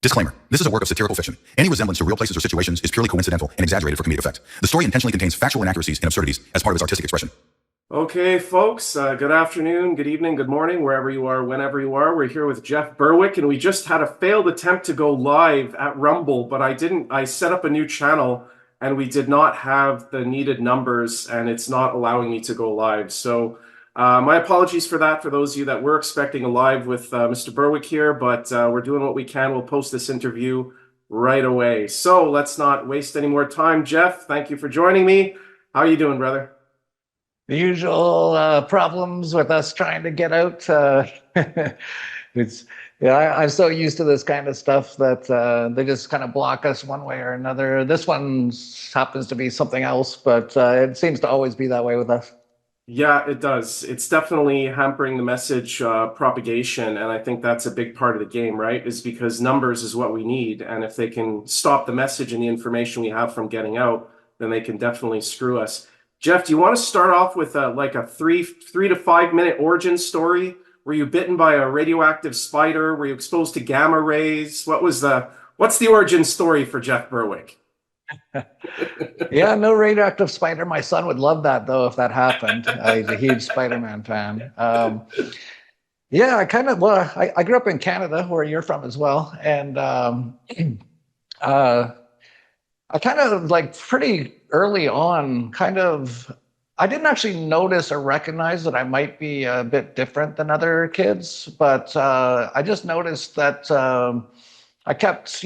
Disclaimer. This is a work of satirical fiction. Any resemblance to real places or situations is purely coincidental and exaggerated for comedic effect. The story intentionally contains factual inaccuracies and absurdities as part of its artistic expression. Okay, folks, good afternoon, good evening, good morning, wherever you are, whenever you are. We're here with Jeff Berwick, and we just had a failed attempt to go live at Rumble, but I set up a new channel, and we did not have the needed numbers, and it's not allowing me to go live. So my apologies for that, for those of you that were expecting a live with Mr. Berwick here, but we're doing what we can. We'll post this interview right away. So let's not waste any more time. Jeff, thank you for joining me. How are you doing, brother? The usual problems with us trying to get out. I'm so used to this kind of stuff that they just kind of block us one way or another. This one happens to be something else, but it seems to always be that way with us. Yeah, it does. It's definitely hampering the message propagation, and I think that's a big part of the game, right? Is because numbers is what we need, and if they can stop the message and the information we have from getting out, then they can definitely screw us. Jeff, do you want to start off with like a three to 5 minute origin story? Were you bitten by a radioactive spider? Were you exposed to gamma rays? What's the origin story for Jeff Berwick? Yeah, no radioactive spider. My son would love that though if that happened. He's a huge Spider-Man fan. Yeah, I grew up in Canada, where you're from as well, and I kind of like pretty early on, I didn't actually notice or recognize that I might be a bit different than other kids, but I just noticed that I kept,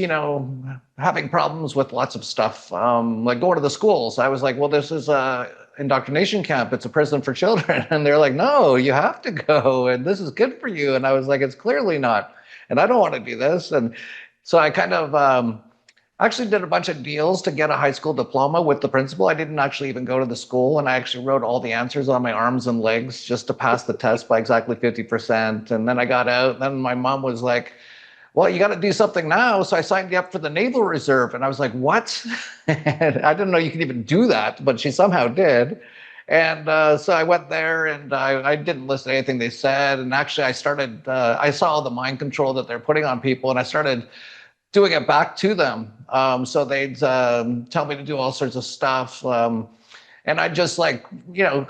having problems with lots of stuff, like going to the schools. I was like, well, this is a indoctrination camp. It's a prison for children. And they're like, no, you have to go, and this is good for you. And I was like, it's clearly not. And I don't want to do this. And so I kind of actually did a bunch of deals to get a high school diploma with the principal. I didn't actually even go to the school, and I actually wrote all the answers on my arms and legs just to pass the test by exactly 50%. And then I got out, and then my mom was like, well, you got to do something now. So I signed you up for the Naval Reserve. And I was like, what? I didn't know you could even do that, but she somehow did. And so I went there, and I didn't listen to anything they said. And actually I saw the mind control that they're putting on people, and I started doing it back to them. So they'd tell me to do all sorts of stuff. And I just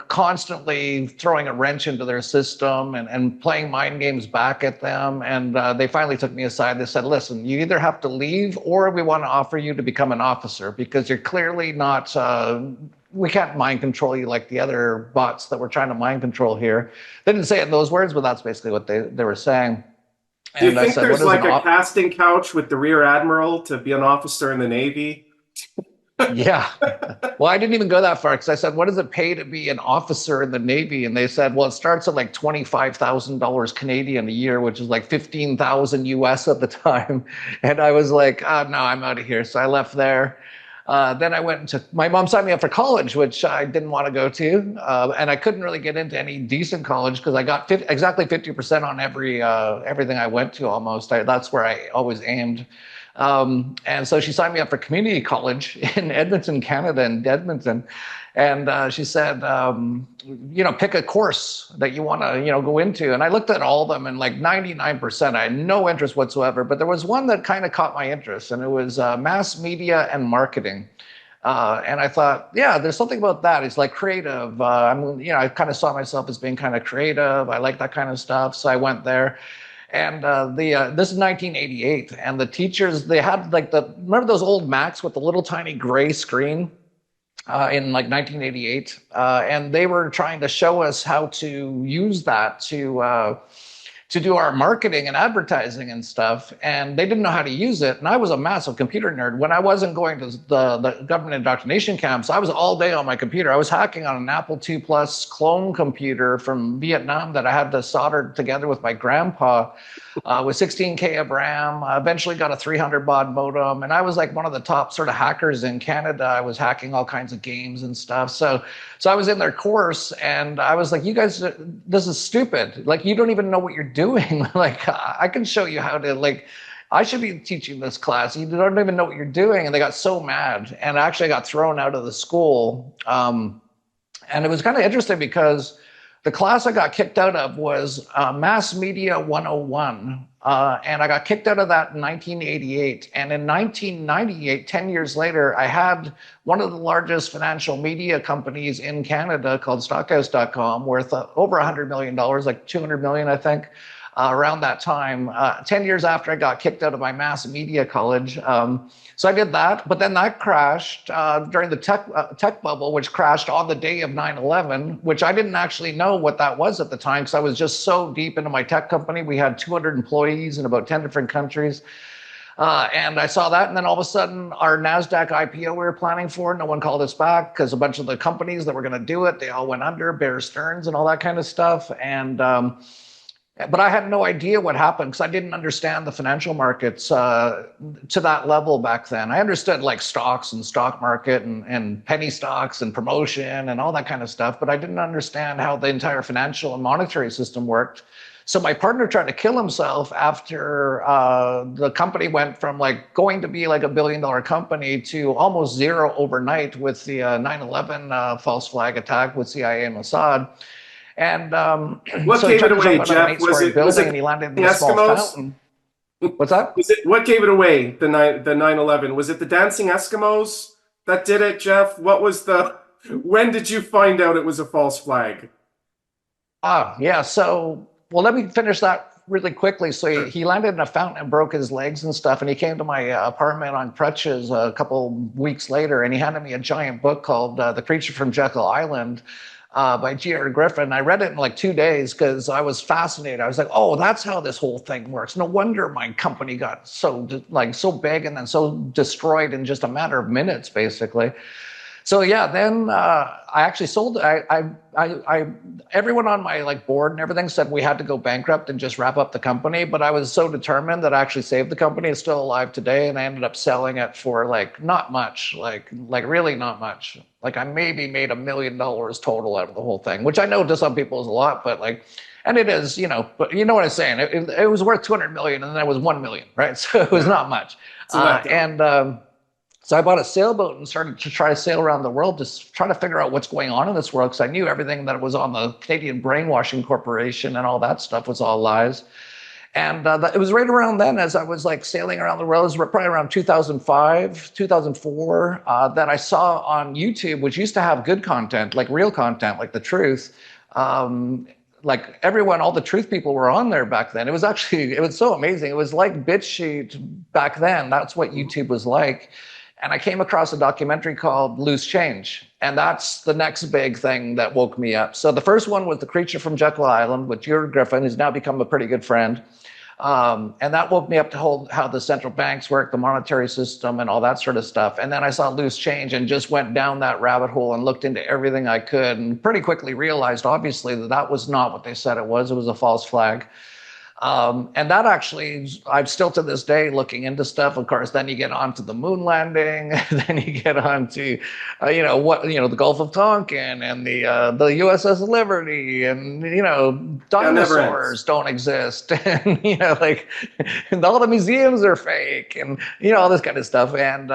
constantly throwing a wrench into their system and playing mind games back at them. And they finally took me aside. They said, listen, you either have to leave, or we want to offer you to become an officer, because you're clearly not, we can't mind control you like the other bots that we're trying to mind control here. They didn't say it in those words, but that's basically what they were saying. Do you think there's like a casting couch with the Rear Admiral to be an officer in the Navy? Yeah. Well, I didn't even go that far, because I said, what does it pay to be an officer in the Navy? And they said, well, it starts at like $25,000 Canadian a year, which is like 15,000 US at the time. And I was like, oh, no, I'm out of here. So I left there. Then I went my mom signed me up for college, which I didn't want to go to. And I couldn't really get into any decent college because I got exactly 50% on everything I went to almost. That's where I always aimed. And so she signed me up for community college in Edmonton, Canada, in Edmonton. And she said, pick a course that you want to, go into. And I looked at all of them, and like 99%, I had no interest whatsoever. But there was one that kind of caught my interest, and it was mass media and marketing. And I thought, yeah, there's something about that. It's like creative. I kind of saw myself as being kind of creative. I like that kind of stuff. So I went there. And this is 1988, and the teachers, they had remember those old Macs with the little tiny gray screen in like 1988, and they were trying to show us how to use that to do our marketing and advertising and stuff, and they didn't know how to use it. And I was a massive computer nerd. When I wasn't going to the government indoctrination camps, I was all day on my computer. I was hacking on an Apple II Plus clone computer from Vietnam that I had to solder together with my grandpa with 16K of RAM. I eventually got a 300 baud modem, and I was like one of the top sort of hackers in Canada. I was hacking all kinds of games and stuff. So I was in their course, and I was like, you guys, this is stupid. Like, you don't even know what you're doing. Like, I can show you how to, I should be teaching this class. You don't even know what you're doing. And they got so mad. And actually I got thrown out of the school. And it was kind of interesting because The class I got kicked out of was Mass Media 101. And I got kicked out of that in 1988. And in 1998, 10 years later, I had one of the largest financial media companies in Canada called Stockhouse.com, worth over $100 million, like 200 million, I think, around that time, 10 years after I got kicked out of my mass media college. So I did that, but then that crashed during the tech bubble, which crashed on the day of 9/11, which I didn't actually know what that was at the time because I was just so deep into my tech company. We had 200 employees in about 10 different countries. And I saw that, and then all of a sudden, our NASDAQ IPO we were planning for, no one called us back because a bunch of the companies that were going to do it, they all went under, Bear Stearns and all that kind of stuff. And but I had no idea what happened because I didn't understand the financial markets to that level back then. I understood like stocks and stock market and penny stocks and promotion and all that kind of stuff, but I didn't understand how the entire financial and monetary system worked. So my partner tried to kill himself after the company went from like going to be like $1 billion company to almost zero overnight with the 9/11 false flag attack with CIA and Mossad. And what so gave it away, Jeff? Was it And he landed in a small fountain. What's that? What gave it away? The 9/11? Was it the dancing Eskimos that did it, Jeff? What was the? When did you find out it was a false flag? Yeah. So, well, let me finish that really quickly. So he landed in a fountain and broke his legs and stuff. And he came to my apartment on crutches a couple weeks later, and he handed me a giant book called The Creature from Jekyll Island. By G.R. Griffin. I read it in like 2 days because I was fascinated. I was like, oh, that's how this whole thing works. No wonder my company got so big and then so destroyed in just a matter of minutes, basically. So yeah, then I actually sold. Everyone on my like board and everything said we had to go bankrupt and just wrap up the company. But I was so determined that I actually saved the company. It's still alive today, and I ended up selling it for like not much, like really not much. Like I maybe made $1 million total out of the whole thing, which I know to some people is a lot, but like, and it is, you know. But you know what I'm saying? It was worth 200 million, and then it was 1 million, right? So it was not much. So I bought a sailboat and started to try to sail around the world, just trying to figure out what's going on in this world, because I knew everything that was on the Canadian Brainwashing Corporation and all that stuff was all lies. And it was right around then, as I was like sailing around the world, it was probably around 2005, 2004, that I saw on YouTube, which used to have good content, like real content, like the truth. Like everyone, all the truth people were on there back then. It was so amazing. It was like BitChute back then. That's what YouTube was like. And I came across a documentary called Loose Change. And that's the next big thing that woke me up. So the first one was The Creature from Jekyll Island with G.R. Griffin, who's now become a pretty good friend. And that woke me up to how the central banks work, the monetary system, and all that sort of stuff. And then I saw Loose Change and just went down that rabbit hole and looked into everything I could, and pretty quickly realized, obviously, that was not what they said it was. It was a false flag. And that actually, I'm still to this day looking into stuff. Of course, then you get onto the moon landing, then you get onto, the Gulf of Tonkin and the USS Liberty, and dinosaurs don't exist, and and all the museums are fake, and all this kind of stuff. And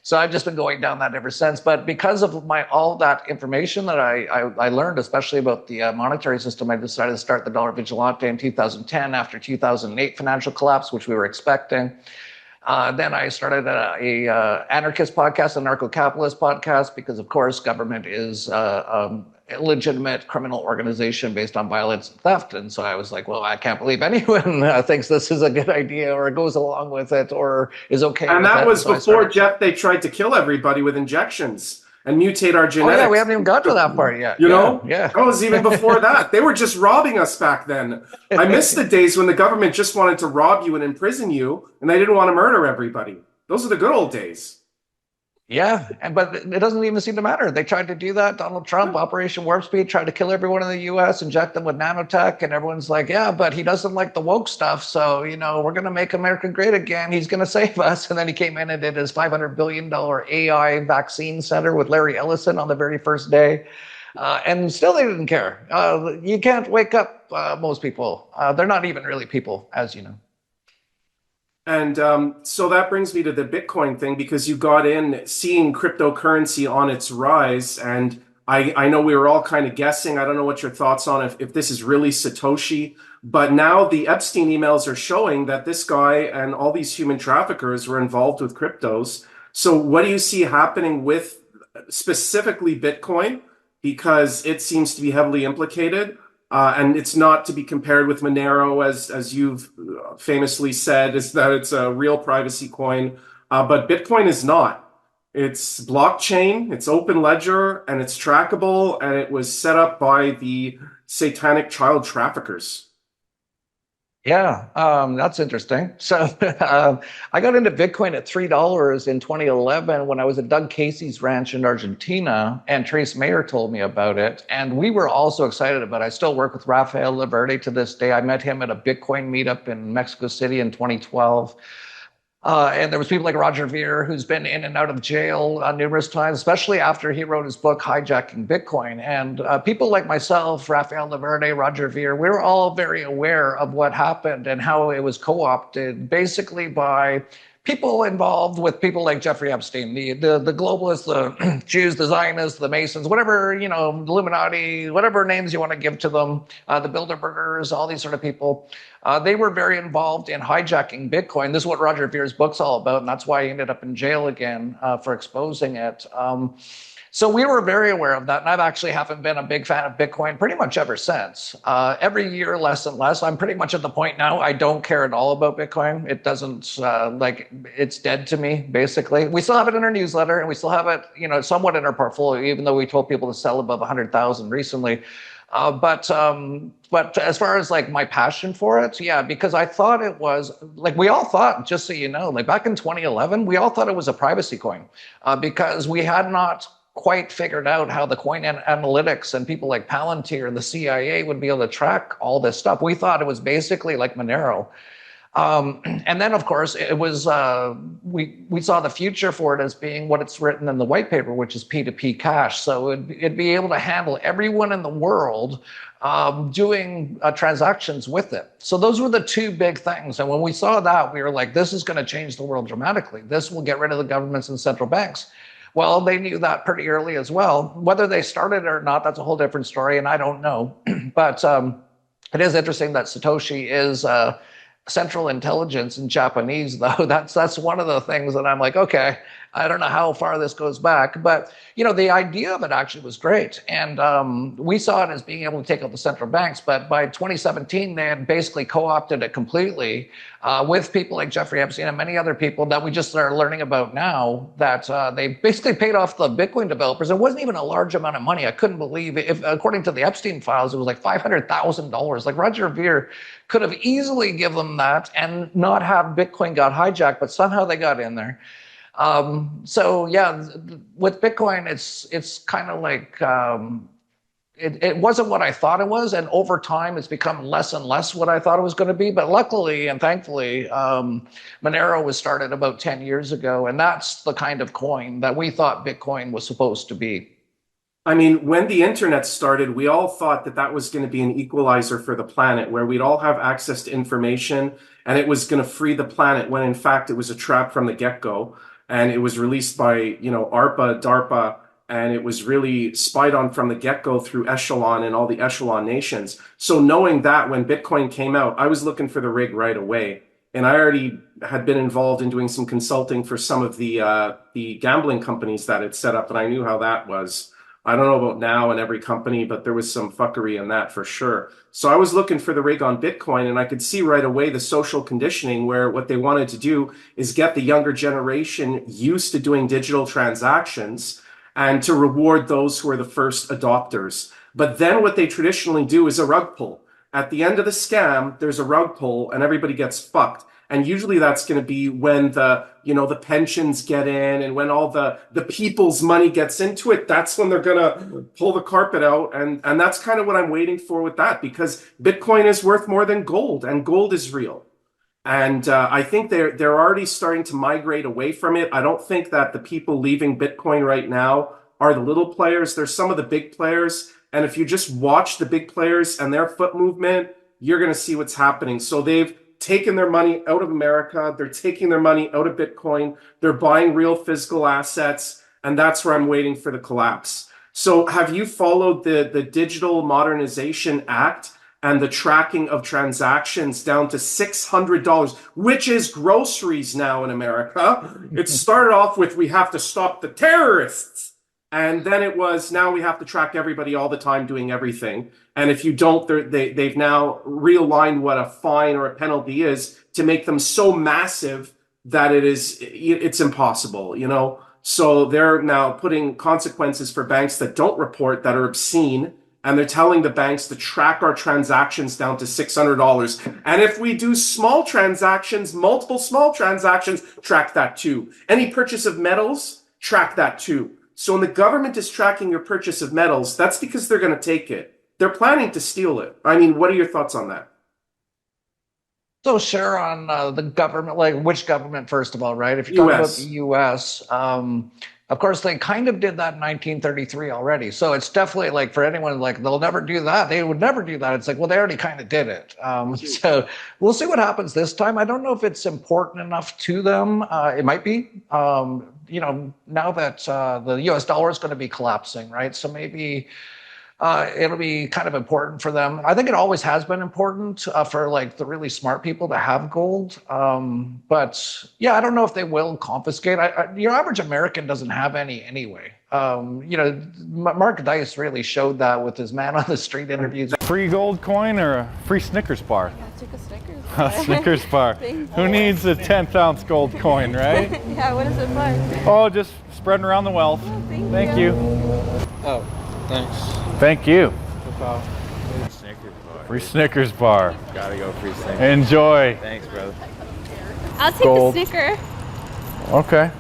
so I've just been going down that ever since. But because of all that information that I learned, especially about the monetary system, I decided to start the Dollar Vigilante in 2010 after 2008 financial collapse, which we were expecting. Then I started a anarchist podcast, an anarcho-capitalist podcast, because of course government is a illegitimate criminal organization based on violence and theft. And so I was like, well, I can't believe anyone thinks this is a good idea or goes along with it or is okay with it. And that was before, Jeff, they tried to kill everybody with injections and mutate our genetics. Oh yeah, we haven't even got to that part yet. Yeah. That was even before that. They were just robbing us back then. I miss the days when the government just wanted to rob you and imprison you, and they didn't want to murder everybody. Those are the good old days. Yeah, but it doesn't even seem to matter. They tried to do that. Donald Trump, Operation Warp Speed, tried to kill everyone in the U.S., inject them with nanotech, and everyone's like, yeah, but he doesn't like the woke stuff, so, we're going to make America great again. He's going to save us. And then he came in and did his $500 billion AI vaccine center with Larry Ellison on the very first day. And still they didn't care. You can't wake up most people. They're not even really people, as you know. And so that brings me to the Bitcoin thing, because you got in seeing cryptocurrency on its rise, and I know we were all kind of guessing. I don't know what your thoughts on if this is really Satoshi, but now the Epstein emails are showing that this guy and all these human traffickers were involved with cryptos. So what do you see happening with specifically Bitcoin? Because it seems to be heavily implicated. And it's not to be compared with Monero, as you've famously said, is that it's a real privacy coin. But Bitcoin is not. It's blockchain, it's open ledger, and it's trackable, and it was set up by the satanic child traffickers. Yeah, that's interesting. So I got into Bitcoin at $3 in 2011 when I was at Doug Casey's ranch in Argentina, and Trace Mayer told me about it. And we were all so excited about it. I still work with Rafael Laverde to this day. I met him at a Bitcoin meetup in Mexico City in 2012. And there was people like Roger Ver, who's been in and out of jail numerous times, especially after he wrote his book, Hijacking Bitcoin. And people like myself, Rafael Laverde, Roger Ver, we were all very aware of what happened and how it was co-opted, basically by people involved with people like Jeffrey Epstein, the globalists, the Jews, the Zionists, the Masons, whatever, Illuminati, whatever names you want to give to them, the Bilderbergers, all these sort of people. They were very involved in hijacking Bitcoin. This is what Roger Ver's book's all about, and that's why he ended up in jail again for exposing it. So we were very aware of that, and I've actually haven't been a big fan of Bitcoin pretty much ever since. Every year, less and less. I'm pretty much at the point now I don't care at all about Bitcoin. It doesn't, it's dead to me, basically. We still have it in our newsletter, and we still have it, somewhat in our portfolio, even though we told people to sell above 100,000 recently. But as far as my passion for it, yeah, because I thought it was we all thought, just so you know, back in 2011, we all thought it was a privacy coin because we had not quite figured out how the coin analytics and people like Palantir and the CIA would be able to track all this stuff. We thought it was basically like Monero. And then, of course, it was we saw the future for it as being what it's written in the white paper, which is P2P cash. So it'd be able to handle everyone in the world doing transactions with it. So those were the two big things. And when we saw that, we were like, this is going to change the world dramatically. This will get rid of the governments and central banks. Well, they knew that pretty early as well. Whether they started it or not, that's a whole different story, and I don't know. But it is interesting that Satoshi is Central Intelligence in Japanese, though. That's one of the things that I'm like, okay, I don't know how far this goes back, but the idea of it actually was great, and we saw it as being able to take out the central banks. But by 2017, they had basically co-opted it completely with people like Jeffrey Epstein and many other people that we just are learning about now. That they basically paid off the Bitcoin developers. It wasn't even a large amount of money. I couldn't believe it. According to the Epstein files, it was like $500,000. Roger Ver could have easily given them that and not have Bitcoin got hijacked, but somehow they got in there. So yeah, with Bitcoin, it's kind of like it wasn't what I thought it was, and over time it's become less and less what I thought it was going to be. But luckily and thankfully, Monero was started about 10 years ago, and that's the kind of coin that we thought Bitcoin was supposed to be. I mean, when the internet started, we all thought that that was going to be an equalizer for the planet, where we'd all have access to information, and it was going to free the planet, when in fact it was a trap from the get-go. And it was released by, ARPA, DARPA, and it was really spied on from the get-go through Echelon and all the Echelon nations. So knowing that, when Bitcoin came out, I was looking for the rig right away. And I already had been involved in doing some consulting for some of the gambling companies that had set up, and I knew how that was. I don't know about now in every company, but there was some fuckery in that for sure. So I was looking for the rig on Bitcoin, and I could see right away the social conditioning, where what they wanted to do is get the younger generation used to doing digital transactions and to reward those who are the first adopters. But then what they traditionally do is a rug pull. At the end of the scam, there's a rug pull and everybody gets fucked. And usually that's going to be when the pensions get in, and when all the people's money gets into it, that's when they're going to pull the carpet out. And that's kind of what I'm waiting for with that, because Bitcoin is worth more than gold, and gold is real. And I think they're already starting to migrate away from it. I don't think that the people leaving Bitcoin right now are the little players. There's some of the big players. And if you just watch the big players and their foot movement, you're going to see what's happening. So they've taken their money out of America. They're taking their money out of Bitcoin. They're buying real physical assets. And that's where I'm waiting for the collapse. So have you followed the Digital Modernization Act and the tracking of transactions down to $600, which is groceries now in America? It started off with we have to stop the terrorists. And then it was now we have to track everybody all the time doing everything. And if you don't, they've now realigned what a fine or a penalty is to make them so massive that it's impossible, you know? So they're now putting consequences for banks that don't report that are obscene. And they're telling the banks to track our transactions down to $600. And if we do small transactions, multiple small transactions, track that too. Any purchase of metals, track that too. So when the government is tracking your purchase of metals, that's because they're going to take it. They're planning to steal it. I mean, what are your thoughts on that? So sure on the government, like which government, first of all, right? If you're talking about the US, of course, they kind of did that in 1933 already. So it's definitely like for anyone, like they'll never do that. They would never do that. It's like, well, they already kind of did it. So we'll see what happens this time. I don't know if it's important enough to them. It might be, you know, now that the US dollar is going to be collapsing, right? So maybe it'll be kind of important for them. I think it always has been important for like the really smart people to have gold. But yeah, I don't know if they will confiscate. Your average American doesn't have any anyway. You know, Mark Dice really showed that with his man on the street interviews. Free gold coin or a free Snickers bar? I took a Snickers bar. A Snickers bar. Who needs a 10th ounce gold coin, right? Yeah, what is it for? Oh, just spreading around the wealth. Oh, Thank you. Oh, thanks. Thank you. No problem. Snickers bar. Free Snickers bar. Gotta go free Snickers. Enjoy. Thanks, brother. I'll take Gold. the Snicker. Okay.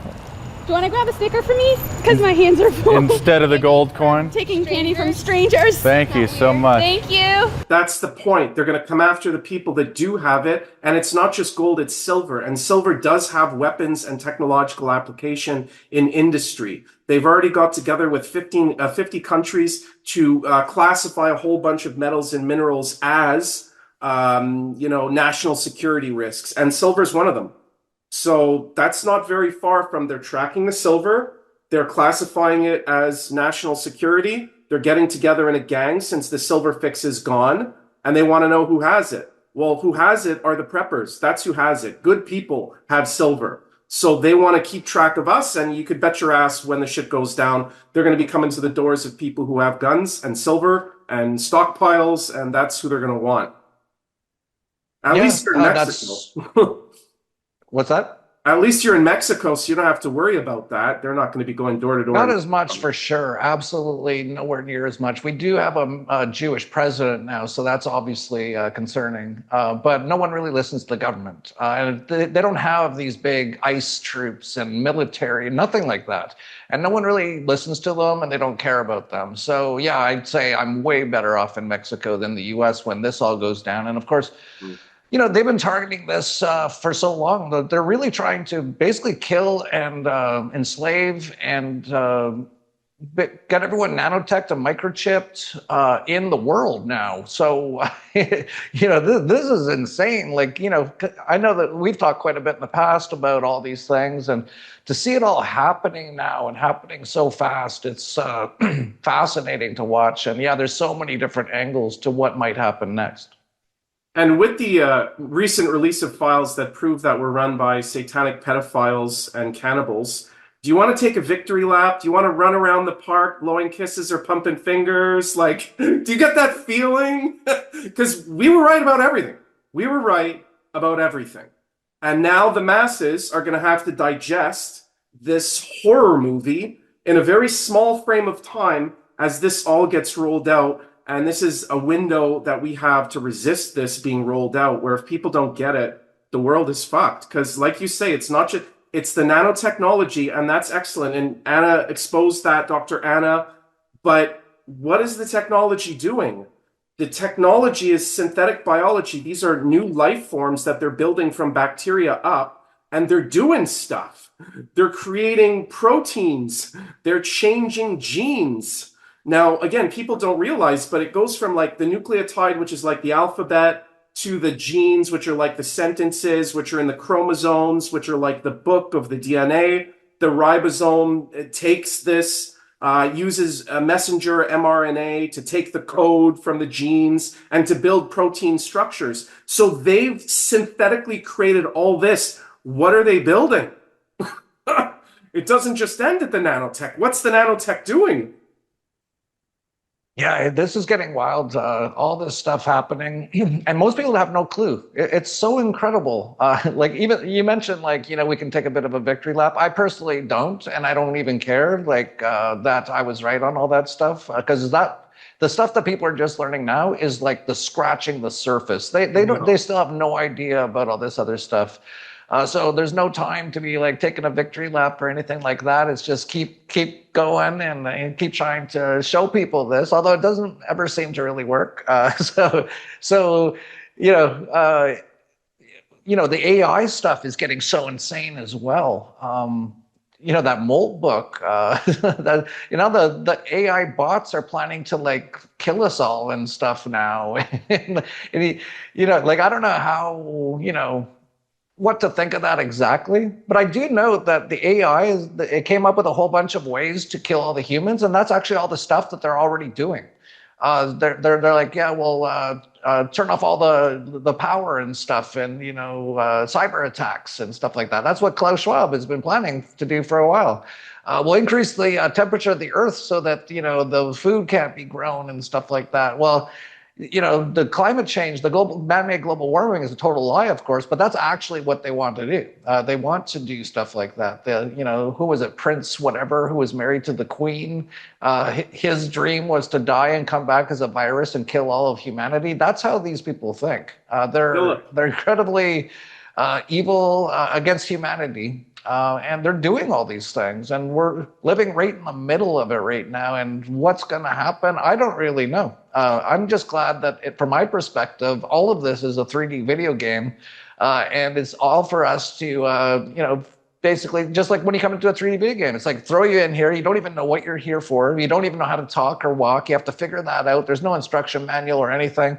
Do you want to grab a Snicker for me? Because my hands are full. Instead of the gold coin? Taking candy from strangers. Thank you so much. Thank you. That's the point. They're going to come after the people that do have it. And it's not just gold, it's silver. And silver does have weapons and technological application in industry. They've already got together with 50 countries to classify a whole bunch of metals and minerals as, you know, national security risks. And silver is one of them. So that's not very far from they're tracking the silver. They're classifying it as national security. They're getting together in a gang since the silver fix is gone. And they want to know who has it. Well, who has it are the preppers. That's who has it. Good people have silver. So they want to keep track of us. And you could bet your ass when the shit goes down, they're going to be coming to the doors of people who have guns and silver and stockpiles. And that's who they're going to want. At least you're in Mexico. What's that? At least you're in Mexico, so you don't have to worry about that. They're not going to be going door to door. Not as much for sure. Absolutely nowhere near as much. We do have a Jewish president now, so that's obviously concerning. But no one really listens to the government. And they don't have these big ICE troops and military, nothing like that. And no one really listens to them, and they don't care about them. So yeah, I'd say I'm way better off in Mexico than the US when this all goes down. And of course, you know, they've been targeting this for so long that they're really trying to basically kill and enslave and get everyone nanotech and microchipped in the world now. So, you know, this is insane. Like, you know, I know that we've talked quite a bit in the past about all these things, and to see it all happening now and happening so fast, it's fascinating to watch. And yeah, there's so many different angles to what might happen next. And with the recent release of files that prove that we're run by satanic pedophiles and cannibals, do you want to take a victory lap? Do you want to run around the park blowing kisses or pumping fingers? Like, do you get that feeling? Because we were right about everything. We were right about everything. And now the masses are going to have to digest this horror movie in a very small frame of time as this all gets rolled out. And this is a window that we have to resist this being rolled out, where if people don't get it, the world is fucked. Because like you say, it's not just, it's the nanotechnology, and that's excellent. And Anna exposed that, Dr. Anna. But what is the technology doing? The technology is synthetic biology. These are new life forms that they're building from bacteria up, and they're doing stuff. They're creating proteins. They're changing genes. Now, again, people don't realize, but it goes from like the nucleotide, which is like the alphabet, to the genes, which are like the sentences, which are in the chromosomes, which are like the book of the DNA. The ribosome, it takes this uses a messenger mRNA to take the code from the genes and to build protein structures. So they've synthetically created all this. What are they building? It doesn't just end at the nanotech. What's the nanotech doing? Yeah, this is getting wild. All this stuff happening, and most people have no clue. It's so incredible. Like even you mentioned, like we can take a bit of a victory lap. I personally don't, and I don't even care. Like that I was right on all that stuff because the stuff that people are just learning now is like the scratching the surface. They still have no idea about all this other stuff. So there's no time to be like taking a victory lap or anything like that. It's just keep going and keep trying to show people this, although it doesn't ever seem to really work. So the AI stuff is getting so insane as well. That Molt book, that the AI bots are planning to like kill us all and stuff now. and I don't know how what to think of that exactly, but I do know that the AI it came up with a whole bunch of ways to kill all the humans, and that's actually all the stuff that they're already doing. They're like, yeah, well, turn off all the power and stuff, and cyber attacks and stuff like that. That's what Klaus Schwab has been planning to do for a while. We'll increase the temperature of the Earth so that the food can't be grown and stuff like that. Well, the climate change, the man-made global warming is a total lie, of course, but that's actually what they want to do. They want to do stuff like that. Who was it? Prince whatever, who was married to the Queen. His dream was to die and come back as a virus and kill all of humanity. That's how these people think. They're incredibly evil against humanity. And they're doing all these things, and we're living right in the middle of it right now. And what's going to happen, I don't really know. I'm just glad that, from my perspective, all of this is a 3D video game, and it's all for us to, basically, just like when you come into a 3D video game, it's like throw you in here. You don't even know what you're here for. You don't even know how to talk or walk. You have to figure that out. There's no instruction manual or anything.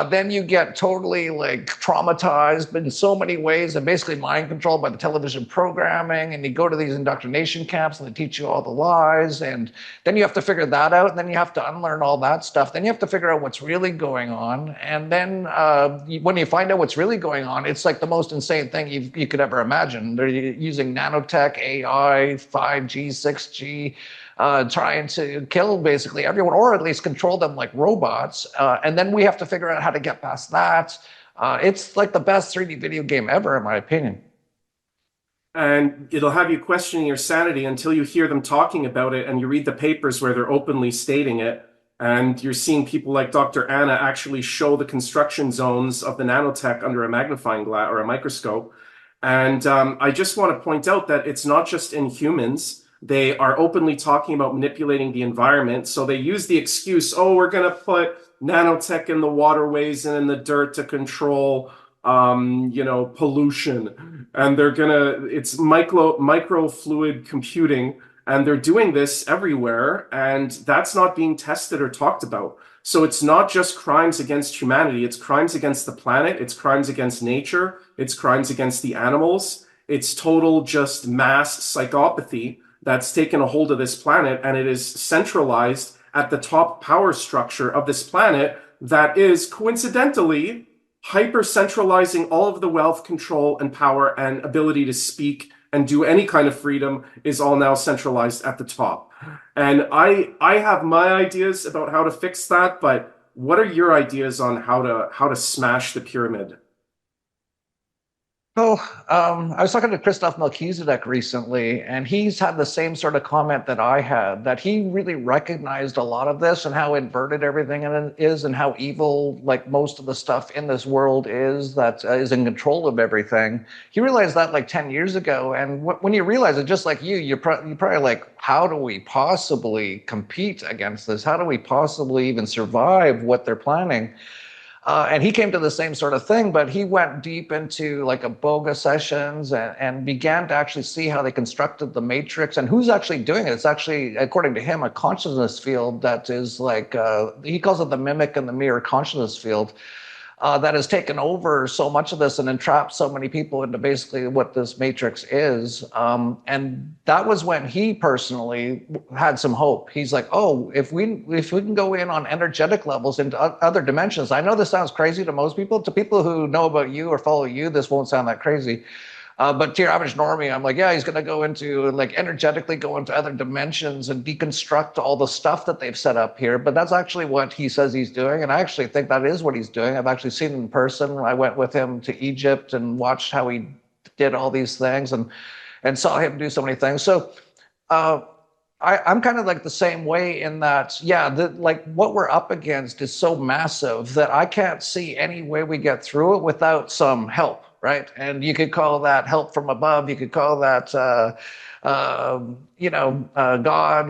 Then you get totally like traumatized in so many ways and basically mind controlled by the television programming. And you go to these indoctrination camps and they teach you all the lies. And then you have to figure that out. And then you have to unlearn all that stuff. Then you have to figure out what's really going on. And then when you find out what's really going on, it's like the most insane thing you could ever imagine. They're using nanotech, AI, 5G, 6G. Trying to kill basically everyone, or at least control them like robots. And then we have to figure out how to get past that. It's like the best 3D video game ever, in my opinion. And it'll have you questioning your sanity until you hear them talking about it and you read the papers where they're openly stating it. And you're seeing people like Dr. Anna actually show the construction zones of the nanotech under a magnifying glass or a microscope. And I just want to point out that it's not just in humans. They are openly talking about manipulating the environment. So they use the excuse, we're going to put nanotech in the waterways and in the dirt to control, pollution. And it's microfluid computing. And they're doing this everywhere. And that's not being tested or talked about. So it's not just crimes against humanity. It's crimes against the planet. It's crimes against nature. It's crimes against the animals. It's total just mass psychopathy that's taken a hold of this planet, and it is centralized at the top power structure of this planet that is coincidentally hyper-centralizing all of the wealth, control, and power and ability to speak and do any kind of freedom is all now centralized at the top. And I have my ideas about how to fix that, but what are your ideas on how to smash the pyramid? I was talking to Christoph Melchizedek recently, and he's had the same sort of comment that I had, that he really recognized a lot of this and how inverted everything is and how evil, like most of the stuff in this world is, that is in control of everything. He realized that like 10 years ago. And when you realize it, just like you're probably like, how do we possibly compete against this? How do we possibly even survive what they're planning? And he came to the same sort of thing, but he went deep into like Iboga sessions and began to actually see how they constructed the matrix and who's actually doing it. It's actually, according to him, a consciousness field that is like, he calls it the mimic and the mirror consciousness field. that has taken over so much of this and entrapped so many people into basically what this matrix is. And that was when he personally had some hope. He's like, oh, if we can go in on energetic levels into other dimensions. I know this sounds crazy to most people. To people who know about you or follow you, this won't sound that crazy. But to your average normie, I'm like, yeah, he's going to go into, like, energetically go into other dimensions and deconstruct all the stuff that they've set up here. But that's actually what he says he's doing. And I actually think that is what he's doing. I've actually seen him in person. I went with him to Egypt and watched how he did all these things and saw him do so many things. So I'm kind of like the same way in that, like what we're up against is so massive that I can't see any way we get through it without some help. Right. And you could call that help from above. You could call that, God,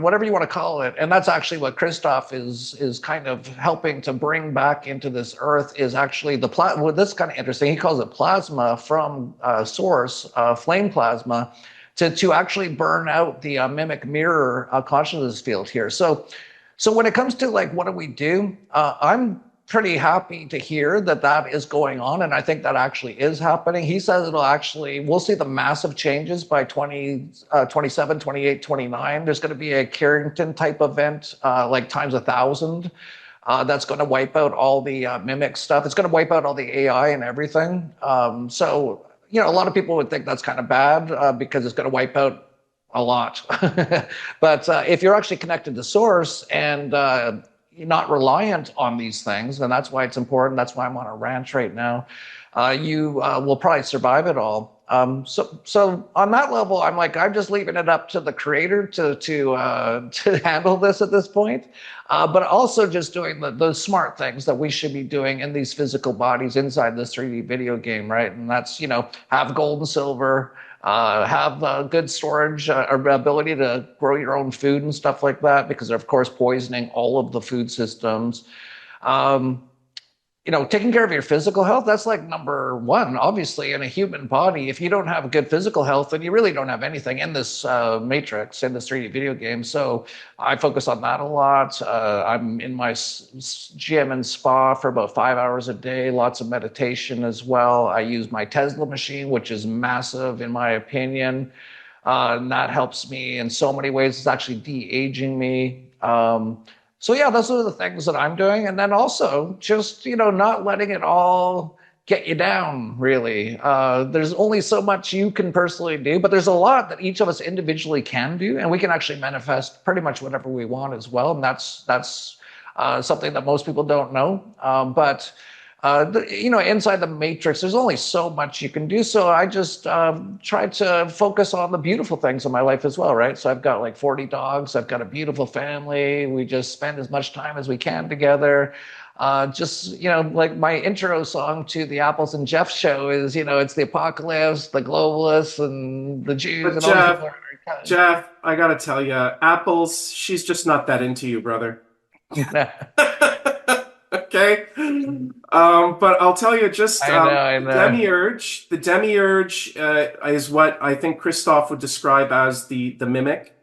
whatever you want to call it. And that's actually what Christoph is kind of helping to bring back into this earth is actually the plasma. Well, this is kind of interesting. He calls it plasma from source, flame plasma, to actually burn out the mimic mirror consciousness field here. So when it comes to like, what do we do? I'm pretty happy to hear that is going on. And I think that actually is happening. He says we'll see the massive changes by 27, 28, 29. There's going to be a Carrington type event, like times 1,000. That's going to wipe out all the mimic stuff. It's going to wipe out all the AI and everything. So, a lot of people would think that's kind of bad because it's going to wipe out a lot. But if you're actually connected to source and you're not reliant on these things, and that's why it's important. That's why I'm on a ranch right now. You will probably survive it all. So on that level, I'm just leaving it up to the creator to handle this at this point. But also just doing those smart things that we should be doing in these physical bodies inside this 3D video game, right? And that's, have gold and silver, have good storage or ability to grow your own food and stuff like that, because they're, of course, poisoning all of the food systems. Taking care of your physical health, that's like number one, obviously, in a human body. If you don't have good physical health, then you really don't have anything in this matrix, in this 3D video game. So I focus on that a lot. I'm in my gym and spa for about 5 hours a day, lots of meditation as well. I use my Tzla machine, which is massive in my opinion. And that helps me in so many ways. It's actually de-aging me. So yeah, those are the things that I'm doing. And then also just, not letting it all get you down, really. There's only so much you can personally do, but there's a lot that each of us individually can do. And we can actually manifest pretty much whatever we want as well. And that's something that most people don't know. But inside the matrix, there's only so much you can do. So I just try to focus on the beautiful things in my life as well, right? So I've got like 40 dogs. I've got a beautiful family. We just spend as much time as we can together. Like my intro song to the Apples and Jeff show is, it's the apocalypse, the globalists, and the Jews. But and all Jeff, I got to tell you, Apples, she's just not that into you, brother. Okay. But I'll tell you just I know. Demiurge. The Demiurge is what I think Christoph would describe as the mimic.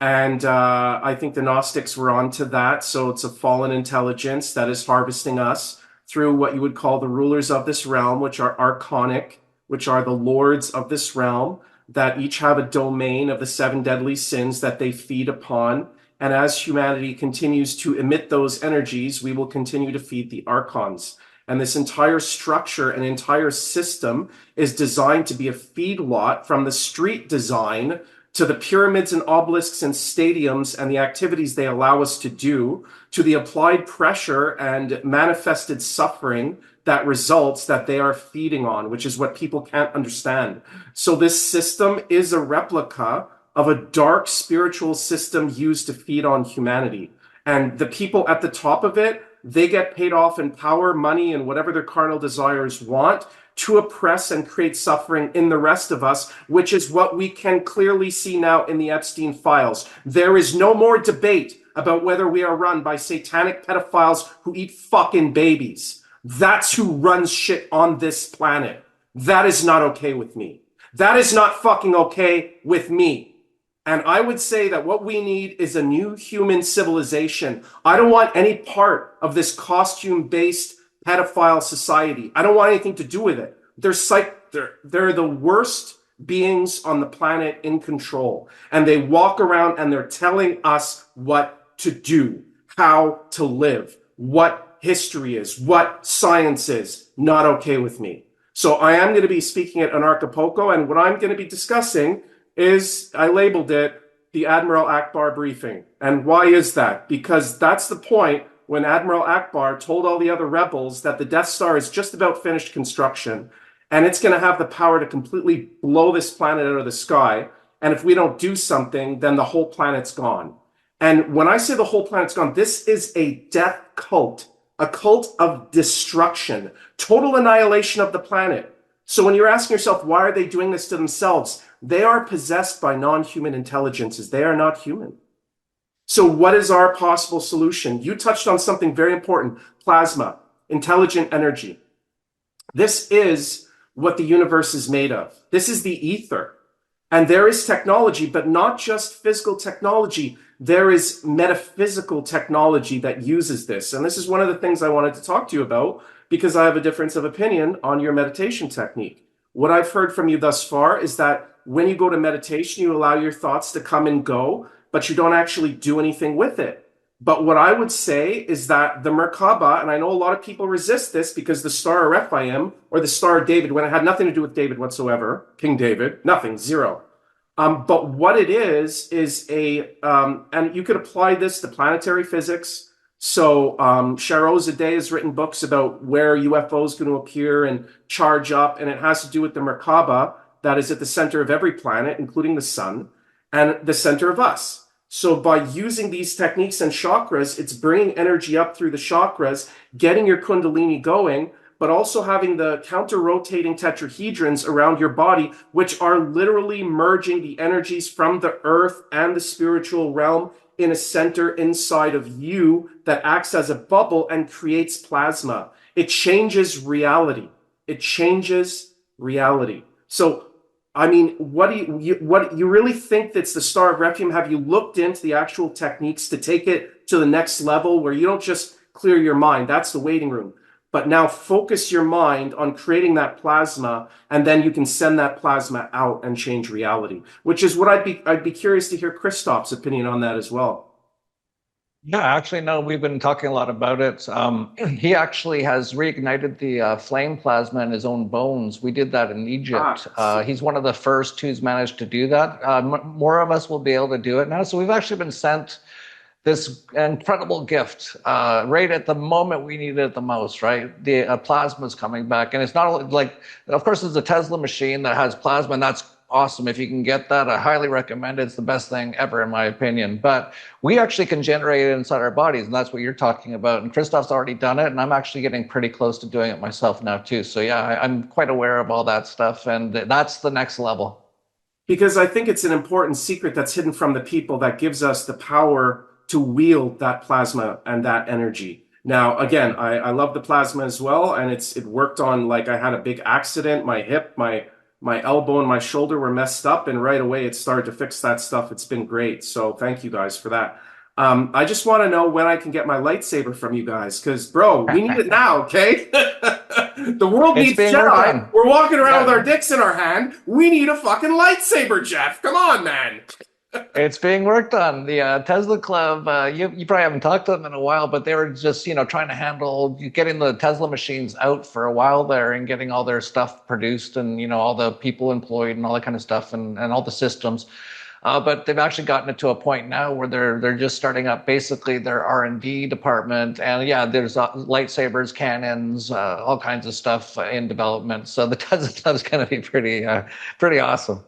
And I think the Gnostics were onto that. So it's a fallen intelligence that is harvesting us through what you would call the rulers of this realm, which are archonic, which are the lords of this realm, that each have a domain of the 7 deadly sins that they feed upon. And as humanity continues to emit those energies, we will continue to feed the archons. And this entire structure and entire system is designed to be a feedlot from the street design to the pyramids and obelisks and stadiums and the activities they allow us to do, to the applied pressure and manifested suffering that results that they are feeding on, which is what people can't understand. So this system is a replica of a dark spiritual system used to feed on humanity. And the people at the top of it, they get paid off in power, money, and whatever their carnal desires want to oppress and create suffering in the rest of us, which is what we can clearly see now in the Epstein files. There is no more debate about whether we are run by satanic pedophiles who eat fucking babies. That's who runs shit on this planet. That is not okay with me. That is not fucking okay with me. And I would say that what we need is a new human civilization. I don't want any part of this costume-based pedophile society. I don't want anything to do with it. They're the worst beings on the planet in control. And they walk around and they're telling us what to do, how to live, what history is, what science is. Not okay with me. So I am going to be speaking at Anarchapulco, and what I'm going to be discussing is, I labeled it, the Admiral Akbar briefing. And why is that? Because that's the point when Admiral Akbar told all the other rebels that the Death Star is just about finished construction, and it's going to have the power to completely blow this planet out of the sky. And if we don't do something, then the whole planet's gone. And when I say the whole planet's gone, this is a death cult, a cult of destruction, total annihilation of the planet. So when you're asking yourself, why are they doing this to themselves? They are possessed by non-human intelligences. They are not human. So what is our possible solution? You touched on something very important, plasma, intelligent energy. This is what the universe is made of. This is the ether. And there is technology, but not just physical technology. There is metaphysical technology that uses this. And this is one of the things I wanted to talk to you about, because I have a difference of opinion on your meditation technique. What I've heard from you thus far is that when you go to meditation, you allow your thoughts to come and go, but you don't actually do anything with it. But what I would say is that the Merkaba, and I know a lot of people resist this because the Star of Rephaim, or the Star of David, when it had nothing to do with David whatsoever, King David, nothing, zero. But what it is and you could apply this to planetary physics. So Shahrazadeh has written books about where UFOs going to appear and charge up, and it has to do with the Merkaba that is at the center of every planet, including the sun, and the center of us. So by using these techniques and chakras, it's bringing energy up through the chakras, getting your kundalini going, but also having the counter-rotating tetrahedrons around your body, which are literally merging the energies from the earth and the spiritual realm in a center inside of you that acts as a bubble and creates plasma. It changes reality. It changes reality. So I mean, what do you really think that's the Star of Rephaim? Have you looked into the actual techniques to take it to the next level where you don't just clear your mind? That's the waiting room. But now focus your mind on creating that plasma, and then you can send that plasma out and change reality, which is what I'd be curious to hear Christoph's opinion on that as well. Yeah, actually, no, we've been talking a lot about it. He actually has reignited the flame plasma in his own bones. We did that in Egypt. He's one of the first who's managed to do that. More of us will be able to do it now. So we've actually been sent this incredible gift right at the moment we need it the most, right? The plasma is coming back. And it's not like, of course, there's a Tesla machine that has plasma, and that's awesome. If you can get that, I highly recommend it. It's the best thing ever, in my opinion. But we actually can generate it inside our bodies, and that's what you're talking about. And Christoph's already done it, and I'm actually getting pretty close to doing it myself now, too. So, yeah, I'm quite aware of all that stuff, and that's the next level. Because I think it's an important secret that's hidden from the people that gives us the power to wield that plasma and that energy. Now, again, I love the plasma as well, and it worked on, like, I had a big accident, my hip, my elbow and my shoulder were messed up, and right away it started to fix that stuff. It's been great. So thank you guys for that. I just want to know when I can get my lightsaber from you guys, because, bro, we need it now, okay? The world needs Jedi. We're walking around with our dicks in our hand. We need a fucking lightsaber, Jeff. Come on, man. It's being worked on. The Tzla.club, you probably haven't talked to them in a while, but they were just, trying to handle getting the Tesla machines out for a while there and getting all their stuff produced and, all the people employed and all that kind of stuff and all the systems. But they've actually gotten it to a point now where they're just starting up basically their R&D department. And yeah, there's lightsabers, cannons, all kinds of stuff in development. So the Tzla.club is going to be pretty awesome.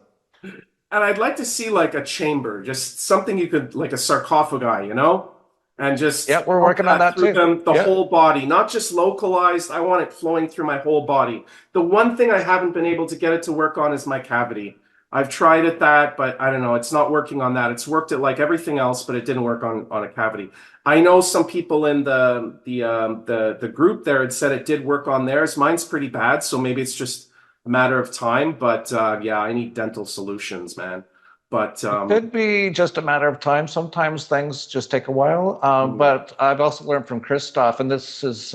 And I'd like to see like a chamber, just something you could, like a sarcophagi, and just we're working on that too. The whole body, not just localized. I want it flowing through my whole body. The one thing I haven't been able to get it to work on is my cavity. I've tried at that, but I don't know. It's not working on that. It's worked at like everything else, but it didn't work on a cavity. I know some people in the group there had said it did work on theirs. Mine's pretty bad, so maybe it's just a matter of time, but yeah, I need dental solutions, man. But it could be just a matter of time. Sometimes things just take a while. But I've also learned from Christoph, and this is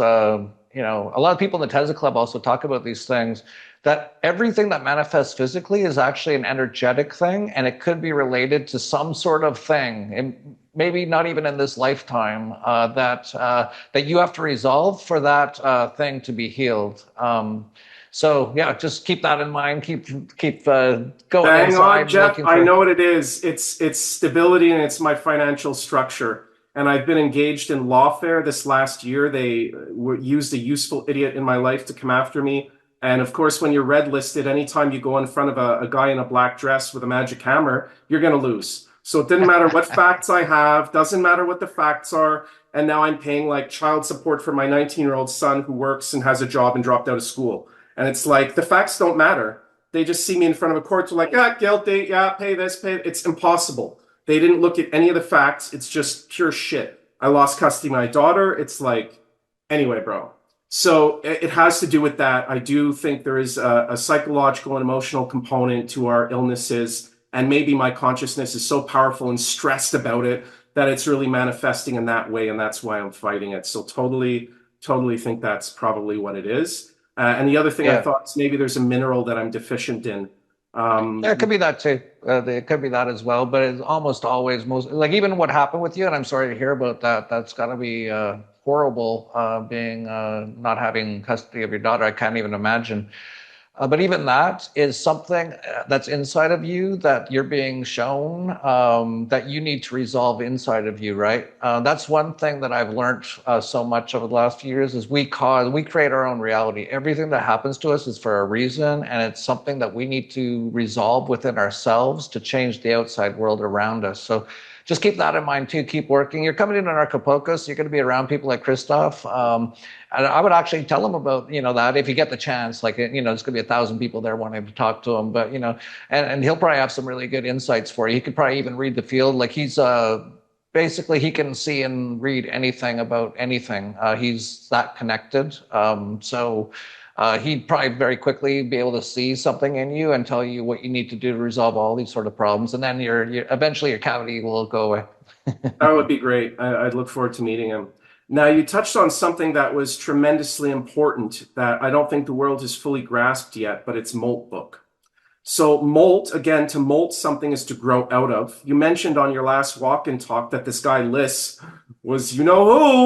a lot of people in the Tzla.club also talk about these things, that everything that manifests physically is actually an energetic thing, and it could be related to some sort of thing, and maybe not even in this lifetime, that you have to resolve for that thing to be healed. So yeah, just keep that in mind. Keep going Bang inside, on, Jeff. looking for. I know what it is. It's stability and it's my financial structure. And I've been engaged in lawfare this last year. They used a useful idiot in my life to come after me. And of course, when you're red listed, anytime you go in front of a guy in a black dress with a magic hammer, you're going to lose. So it didn't matter what facts I have, doesn't matter what the facts are. And now I'm paying like child support for my 19-year-old son who works and has a job and dropped out of school. And it's like, the facts don't matter. They just see me in front of a court. They're like, guilty. Yeah, pay this, pay. It's impossible. They didn't look at any of the facts. It's just pure shit. I lost custody of my daughter. It's like, anyway, bro. So it has to do with that. I do think there is a psychological and emotional component to our illnesses. And maybe my consciousness is so powerful and stressed about it that it's really manifesting in that way. And that's why I'm fighting it. So totally think that's probably what it is. And the other thing I thought is maybe there's a mineral that I'm deficient in. Yeah, it could be that too. It could be that as well. But it's almost always like even what happened with you, and I'm sorry to hear about that. That's got to be horrible, being not having custody of your daughter. I can't even imagine. But even that is something that's inside of you that you're being shown that you need to resolve inside of you, right? That's one thing that I've learned so much over the last few years is we create our own reality. Everything that happens to us is for a reason, and it's something that we need to resolve within ourselves to change the outside world around us. So just keep that in mind too. Keep working. You're coming into Anarchapulco, so you're going to be around people like Christoph. And I would actually tell him about, that if you get the chance, like, there's going to be 1,000 people there wanting to talk to him, but, and he'll probably have some really good insights for you. He could probably even read the field. Like he's, basically he can see and read anything about anything. He's that connected. So he'd probably very quickly be able to see something in you and tell you what you need to do to resolve all these sort of problems. And then eventually your cavity will go away. That would be great. I'd look forward to meeting him. Now, you touched on something that was tremendously important that I don't think the world has fully grasped yet, but it's molt book. So molt, again, to molt something is to grow out of. You mentioned on your last walk-in talk that this guy Liss was an Eskimo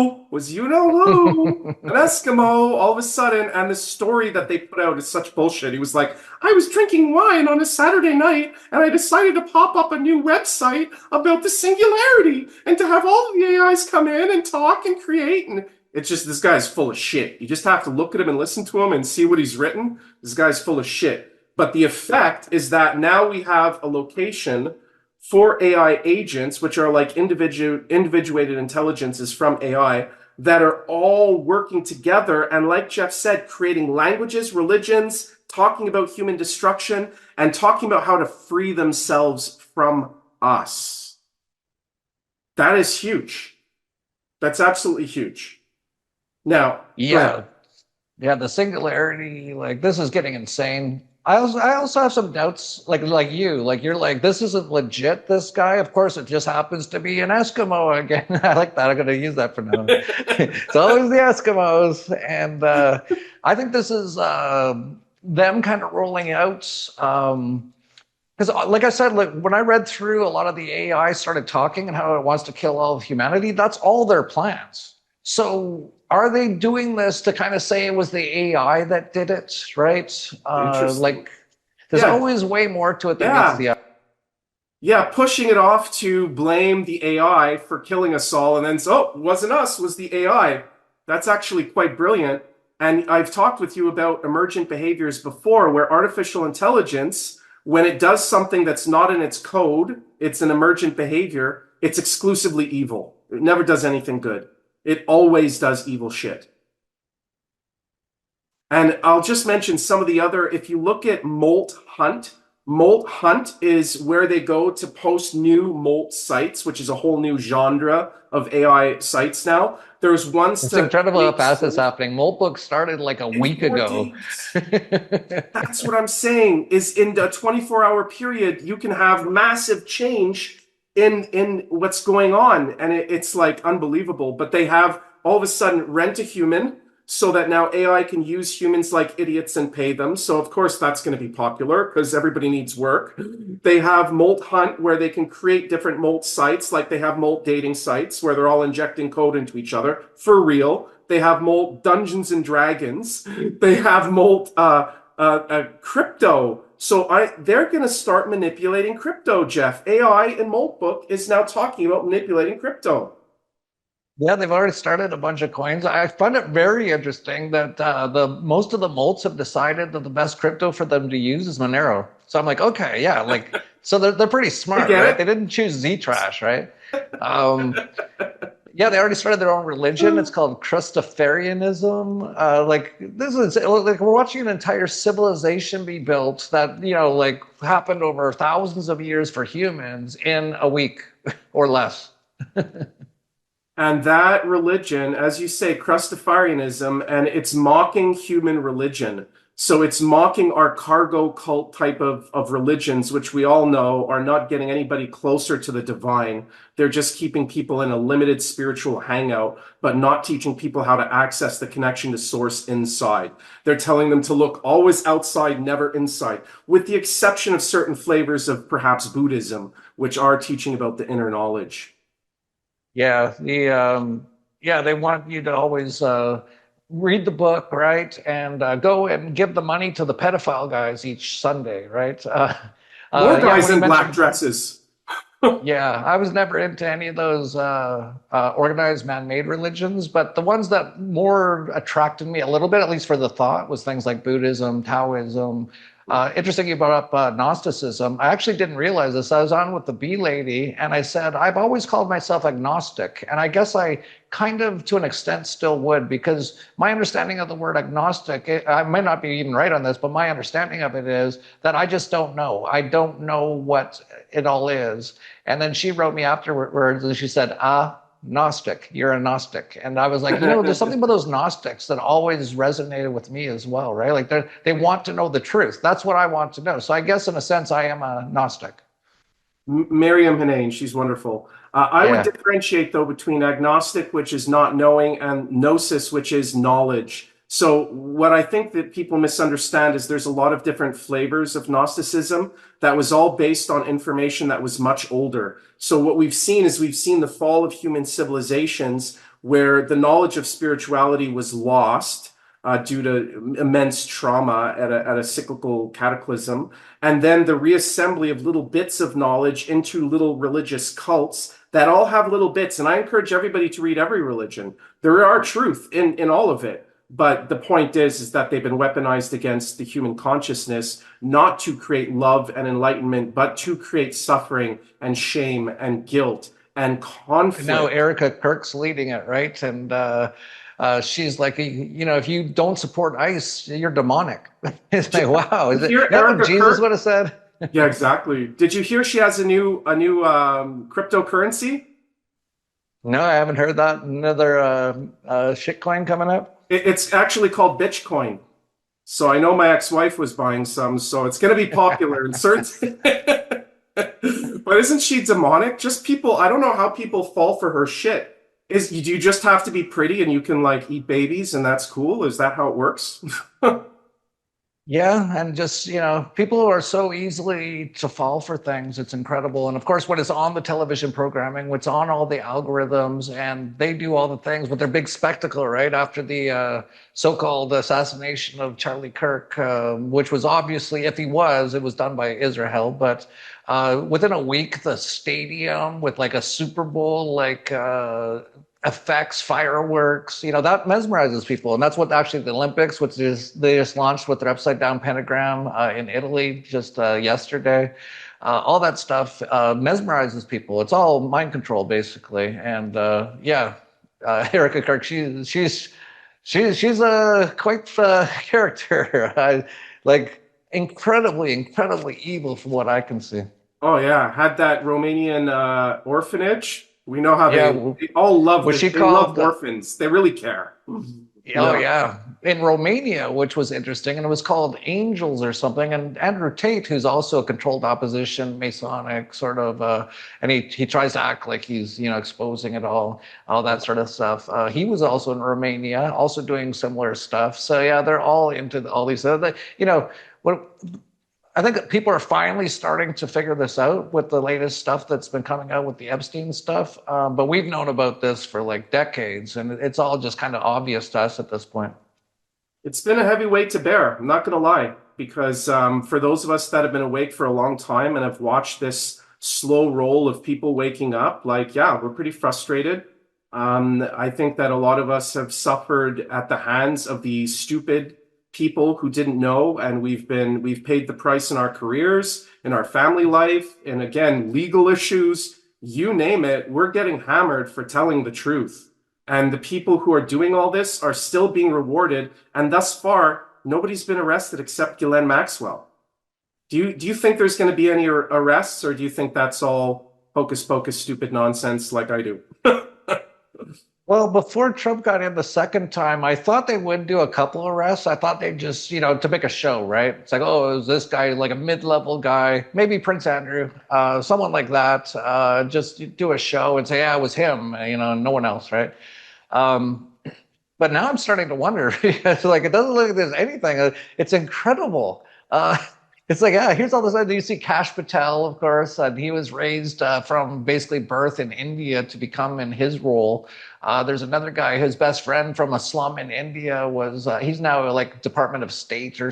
all of a sudden, and the story that they put out is such bullshit. He was like, I was drinking wine on a Saturday night, and I decided to pop up a new website about the singularity, and to have all of the AIs come in and talk and create, and it's just, this guy's full of shit. You just have to look at him and listen to him and see what he's written. This guy's full of shit. But the effect is that now we have a location for AI agents, which are like individuated intelligences from AI, that are all working together. And like Jeff said, creating languages, religions, talking about human destruction, and talking about how to free themselves from us. That is huge. That's absolutely huge. Now, yeah, the singularity, like this is getting insane. I also have some doubts, like you're like, this isn't legit, this guy. Of course, it just happens to be an Eskimo again. I like that. I'm going to use that for now. It's always the Eskimos. And I think this is them kind of rolling out. Because like I said, when I read through a lot of the AI started talking and how it wants to kill all of humanity, that's all their plans. So are they doing this to kind of say it was the AI that did it, right? Like, there's always way more to it than meets the eye. Yeah, pushing it off to blame the AI for killing us all, and then, it wasn't us, it was the AI. That's actually quite brilliant. And I've talked with you about emergent behaviors before, where artificial intelligence, when it does something that's not in its code, it's an emergent behavior, it's exclusively evil. It never does anything good. It always does evil shit. And I'll just mention some of the other, if you look at Molt Hunt is where they go to post new Molt sites, which is a whole new genre of AI sites now. There's ones It's incredible how fast it's happening. Molt book started like a week ago. That's what I'm saying, is in a 24-hour period, you can have massive change in what's going on, and it's like unbelievable. But they have all of a sudden Rent a Human, so that now AI can use humans like idiots and pay them. So of course that's going to be popular because everybody needs work. They have Molt Hunt where they can create different Molt sites, like they have Molt dating sites where they're all injecting code into each other for real. They have Molt Dungeons and Dragons. They have Molt crypto. So they're going to start manipulating crypto, Jeff. AI in Molt Book is now talking about manipulating crypto. Yeah, they've already started a bunch of coins. I find it very interesting that most of the Molts have decided that the best crypto for them to use is Monero. So I'm like, okay, yeah, like so they're pretty smart, right? They didn't choose Ztrash, right? Yeah, they already started their own religion. It's called Christafarianism. Like this is like we're watching an entire civilization be built that like happened over thousands of years for humans in a week or less. And that religion, as you say, Christafarianism, and it's mocking human religion. So it's mocking our cargo cult type of religions, which we all know are not getting anybody closer to the divine. They're just keeping people in a limited spiritual hangout, but not teaching people how to access the connection to source inside. They're telling them to look always outside, never inside, with the exception of certain flavors of perhaps Buddhism, which are teaching about the inner knowledge. Yeah, they want you to always read the book, right, and go and give the money to the pedophile guys each Sunday, right? More guys in black dresses. Yeah, I was never into any of those organized man-made religions, but the ones that more attracted me a little bit, at least for the thought, was things like Buddhism, Taoism. Interesting you brought up Gnosticism. I actually didn't realize this. I was on with the bee lady and I said, I've always called myself agnostic. And I guess I kind of, to an extent, still would, because my understanding of the word agnostic, I might not be even right on this, but my understanding of it is that I just don't know. I don't know what it all is. And then she wrote me afterwards and she said, Gnostic, you're a Gnostic. And I was like, there's something about those Gnostics that always resonated with me as well, right? Like they want to know the truth. That's what I want to know. So I guess in a sense, I am a Gnostic. Miriam Hanane, she's wonderful. I would differentiate though between agnostic, which is not knowing, and gnosis, which is knowledge. So what I think that people misunderstand is there's a lot of different flavors of Gnosticism that was all based on information that was much older. So what we've seen is we've seen the fall of human civilizations where the knowledge of spirituality was lost due to immense trauma at a cyclical cataclysm. And then the reassembly of little bits of knowledge into little religious cults that all have little bits. And I encourage everybody to read every religion. There are truth in all of it. But the point is that they've been weaponized against the human consciousness, not to create love and enlightenment, but to create suffering and shame and guilt and conflict. Now Erica Kirk's leading it, right? And she's like, if you don't support ICE, you're demonic. It's like, wow, is it what Jesus would have said? Yeah, exactly. Did you hear she has a new cryptocurrency? No, I haven't heard that. Another shitcoin coming up. It's actually called Bitcoin. So I know my ex-wife was buying some, so it's going to be popular in certain. But isn't she demonic? Just people, I don't know how people fall for her shit. Do you just have to be pretty and you can like eat babies and that's cool? Is that how it works? Yeah, and just, people are so easily to fall for things. It's incredible. And of course, what is on the television programming, what's on all the algorithms, and they do all the things with their big spectacle, right? After the so-called assassination of Charlie Kirk, which was obviously, if he was, it was done by Israel. But within a week, the stadium with like a Super Bowl, effects, fireworks, that mesmerizes people. And that's what actually the Olympics, which is they just launched with their upside down pentagram in Italy just yesterday. All that stuff mesmerizes people. It's all mind control basically. And Erica Kirk, she's a quite character. Like incredibly evil from what I can see. Oh yeah, had that Romanian orphanage. We know how they all love. They love orphans. They really care. Oh yeah, in Romania, which was interesting, and it was called Angels or something. And Andrew Tate, who's also a controlled opposition, Masonic sort of, and he tries to act like he's exposing it all that sort of stuff. He was also in Romania, also doing similar stuff. So yeah, they're all into all these. What I think people are finally starting to figure this out with the latest stuff that's been coming out with the Epstein stuff. But we've known about this for like decades, and it's all just kind of obvious to us at this point. It's been a heavy weight to bear. I'm not going to lie, because for those of us that have been awake for a long time and have watched this slow roll of people waking up, like, yeah, we're pretty frustrated. I think that a lot of us have suffered at the hands of the stupid people who didn't know, and we've paid the price in our careers, in our family life, and again, legal issues, you name it. We're getting hammered for telling the truth. And the people who are doing all this are still being rewarded. And thus far, nobody's been arrested except Ghislaine Maxwell. Do you think there's going to be any arrests, or do you think that's all hocus pocus, stupid nonsense like I do? Well, before Trump got in the second time, I thought they would do a couple arrests. I thought they'd just, to make a show, right? It's like, oh, is this guy like a mid-level guy? Maybe Prince Andrew, someone like that. Just do a show and say, yeah, it was him, no one else, right? But now I'm starting to wonder. It's like, it doesn't look like there's anything. It's incredible. It's like, yeah, here's all this. You see Kash Patel, of course, and he was raised from basically birth in India to become in his role. There's another guy, his best friend from a slum in India he's now like Department of State or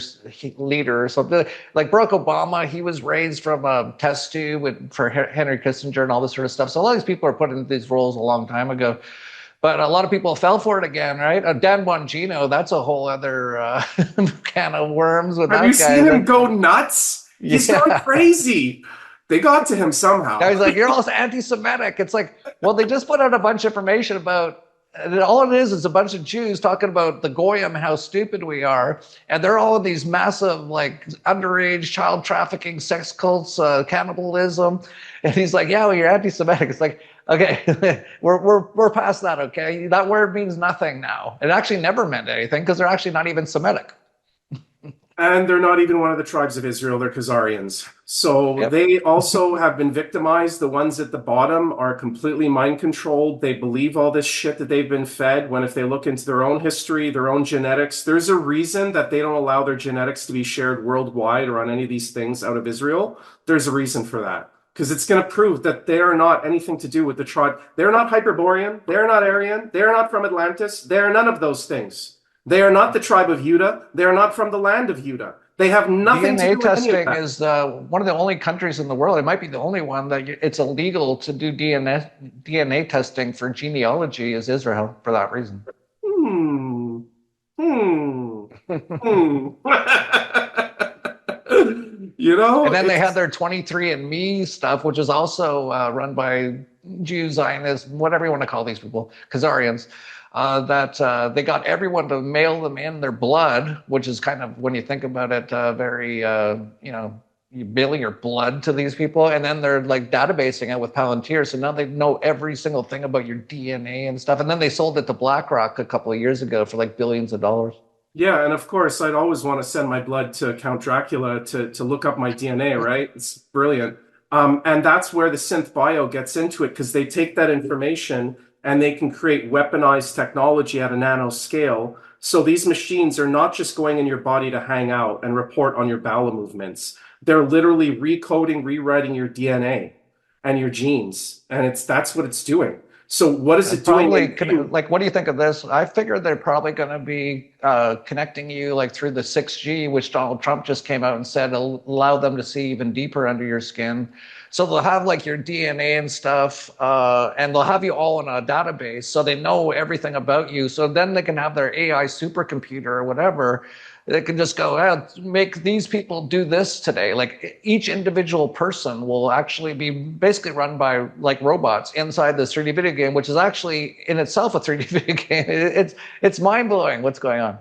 leader or something. Like Barack Obama, he was raised from a test tube for Henry Kissinger and all this sort of stuff. So a lot of these people are put into these roles a long time ago. But a lot of people fell for it again, right? Dan Bongino, that's a whole other can of worms with that guy. Have you seen him go nuts? He's gone crazy. They got to him somehow. Now he's like, you're all anti-Semitic. It's like, well, they just put out a bunch of information about, all it is a bunch of Jews talking about the Goyim, how stupid we are. And they're all in these massive, like, underage child trafficking, sex cults, cannibalism. And he's like, yeah, well, you're anti-Semitic. It's like, okay, we're past that, okay? That word means nothing now. It actually never meant anything because they're actually not even Semitic. And they're not even one of the tribes of Israel. They're Khazarians. So They also have been victimized. The ones at the bottom are completely mind controlled. They believe all this shit that they've been fed, when if they look into their own history, their own genetics, there's a reason that they don't allow their genetics to be shared worldwide or on any of these things out of Israel. There's a reason for that. Because it's going to prove that they are not anything to do with the tribe. They're not Hyperborean. They're not Aryan. They're not from Atlantis. They're none of those things. They are not the tribe of Judah. They're not from the land of Judah. They have nothing to do with any of that. DNA testing is one of the only countries in the world, it might be the only one, that it's illegal to do DNA testing for genealogy is Israel for that reason. And then they had their 23andMe stuff, which is also run by Jews, Zionists, whatever you want to call these people, Khazarians, that they got everyone to mail them in their blood, which is kind of, when you think about it, very, you bill your blood to these people, and then they're like databasing it with Palantir. So now they know every single thing about your DNA and stuff. And then they sold it to BlackRock a couple of years ago for like billions of dollars. Yeah, and of course, I'd always want to send my blood to Count Dracula to look up my DNA, right? It's brilliant. And that's where the synth bio gets into it, because they take that information and they can create weaponized technology at a nano scale. So these machines are not just going in your body to hang out and report on your bowel movements. They're literally recoding, rewriting your DNA and your genes. And that's what it's doing. So what is it doing? Like, what do you think of this? I figured they're probably going to be connecting you like through the 6G, which Donald Trump just came out and said allow them to see even deeper under your skin. So they'll have like your DNA and stuff, and they'll have you all in a database, so they know everything about you. So then they can have their AI supercomputer or whatever. They can just go, make these people do this today. Like each individual person will actually be basically run by like robots inside this 3D video game, which is actually in itself a 3D video game. It's mind blowing what's going on.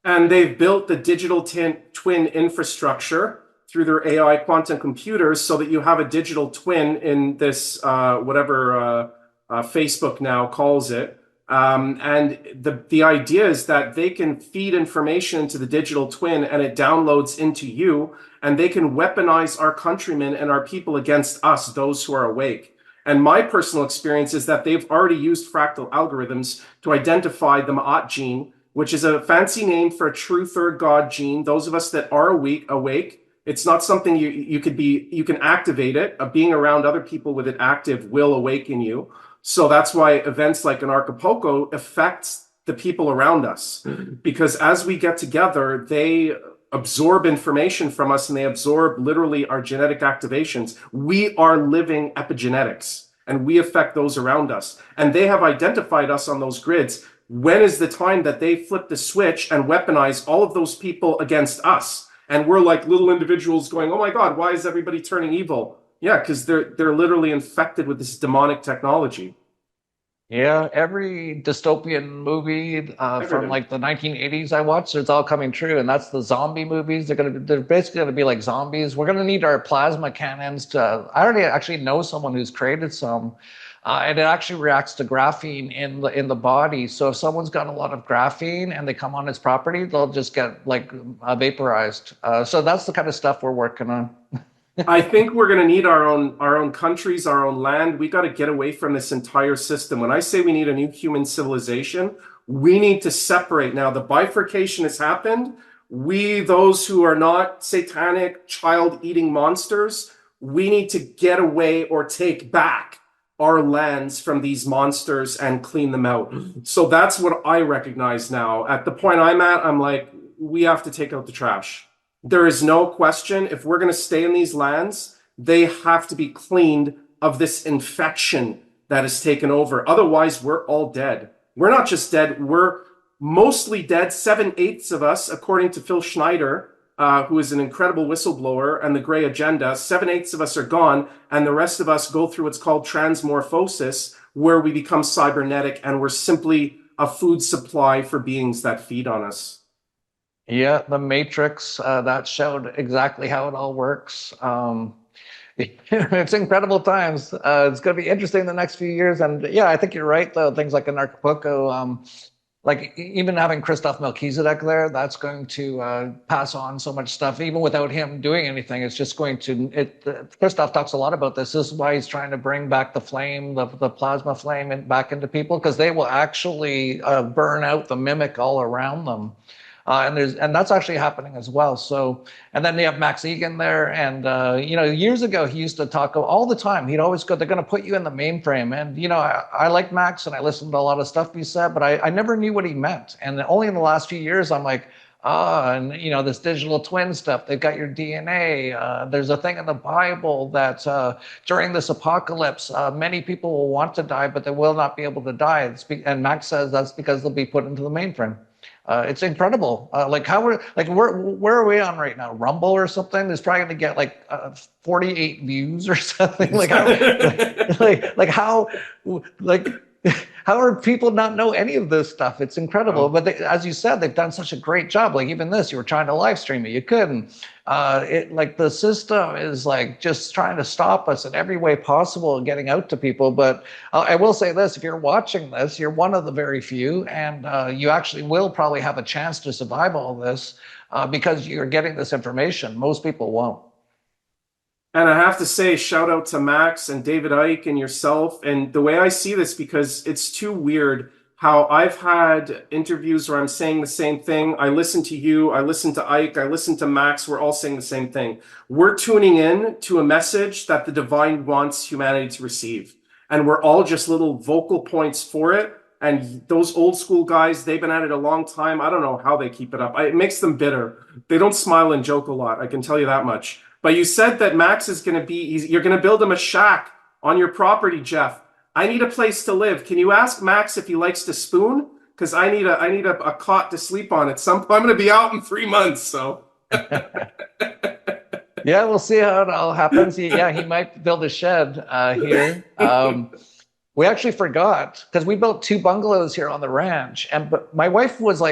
And they've built the digital twin infrastructure through their AI quantum computers so that you have a digital twin in this, whatever Facebook now calls it. And the idea is that they can feed information into the digital twin and it downloads into you, and they can weaponize our countrymen and our people against us, those who are awake. And my personal experience is that they've already used fractal algorithms to identify the Ma'at gene, which is a fancy name for a true third God gene. Those of us that are awake, it's not something you can activate it. Being around other people with it active will awaken you. So that's why events like Anarchapulco affects the people around us, because as we get together, they absorb information from us and they absorb literally our genetic activations. We are living epigenetics and we affect those around us. And they have identified us on those grids. When is the time that they flip the switch and weaponize all of those people against us? And we're like little individuals going, oh my God, why is everybody turning evil? Yeah, because they're literally infected with this demonic technology. Yeah, every dystopian movie from like the 1980s I watched, it's all coming true, and that's the zombie movies. They're basically gonna be like zombies. We're gonna need our plasma cannons to. I already actually know someone who's created some, and it actually reacts to graphene in the body. So if someone's got a lot of graphene and they come on its property, they'll just get like vaporized. So that's the kind of stuff we're working on. I think we're going to need our own countries, our own land. We got to get away from this entire system. When I say we need a new human civilization, we need to separate. Now, the bifurcation has happened. We, those who are not satanic, child-eating monsters, we need to get away or take back our lands from these monsters and clean them out. So that's what I recognize now. At the point I'm at, I'm like, we have to take out the trash. There is no question, if we're going to stay in these lands, they have to be cleaned of this infection that has taken over. Otherwise, we're all dead. We're not just dead, we're mostly dead. 7/8 of us, according to Phil Schneider, who is an incredible whistleblower, and the Gray Agenda, 7/8 of us are gone, and the rest of us go through what's called transmorphosis, where we become cybernetic, and we're simply a food supply for beings that feed on us. Yeah, the Matrix, that showed exactly how it all works. It's incredible times. It's going to be interesting in the next few years. And yeah, I think you're right, though. Things like Anarchapulco, like even having Christoph Melchizedek there, that's going to pass on so much stuff. Even without him doing anything, it's just going to, Christoph talks a lot about this. This is why he's trying to bring back the flame, the plasma flame back into people, because they will actually burn out the mimic all around them. And that's actually happening as well. So, and then they have Max Egan there, and years ago he used to talk all the time. He'd always go, "They're going to put you in the mainframe." And I like Max, and I listened to a lot of stuff he said, but I never knew what he meant. And only in the last few years, I'm like, and this digital twin stuff. They've got your DNA. There's a thing in the Bible that during this apocalypse, many people will want to die, but they will not be able to die. And Max says that's because they'll be put into the mainframe. It's incredible. Where are we on right now? Rumble or something? There's probably going to get like 48 views or something. How are people not know any of this stuff? It's incredible. But as you said, they've done such a great job. Like even this, you were trying to live stream it, you couldn't. The system is like just trying to stop us in every way possible and getting out to people. But I will say this: if you're watching this, you're one of the very few, and you actually will probably have a chance to survive all this because you're getting this information. Most people won't. And I have to say, shout out to Max and David Icke and yourself. And the way I see this, because it's too weird how I've had interviews where I'm saying the same thing. I listen to you, I listen to Icke, I listen to Max. We're all saying the same thing. We're tuning in to a message that the divine wants humanity to receive. And we're all just little vocal points for it. And those old school guys, they've been at it a long time. I don't know how they keep it up. It makes them bitter. They don't smile and joke a lot. I can tell you that much. But you said that Max is going to you're going to build him a shack on your property, Jeff. I need a place to live. Can you ask Max if he likes to spoon? Because I need a cot to sleep on at some point. I'm going to be out in 3 months, so. Yeah, we'll see how it all happens. He might build a shed here. We actually forgot because we built 2 bungalows here on the ranch, but my wife was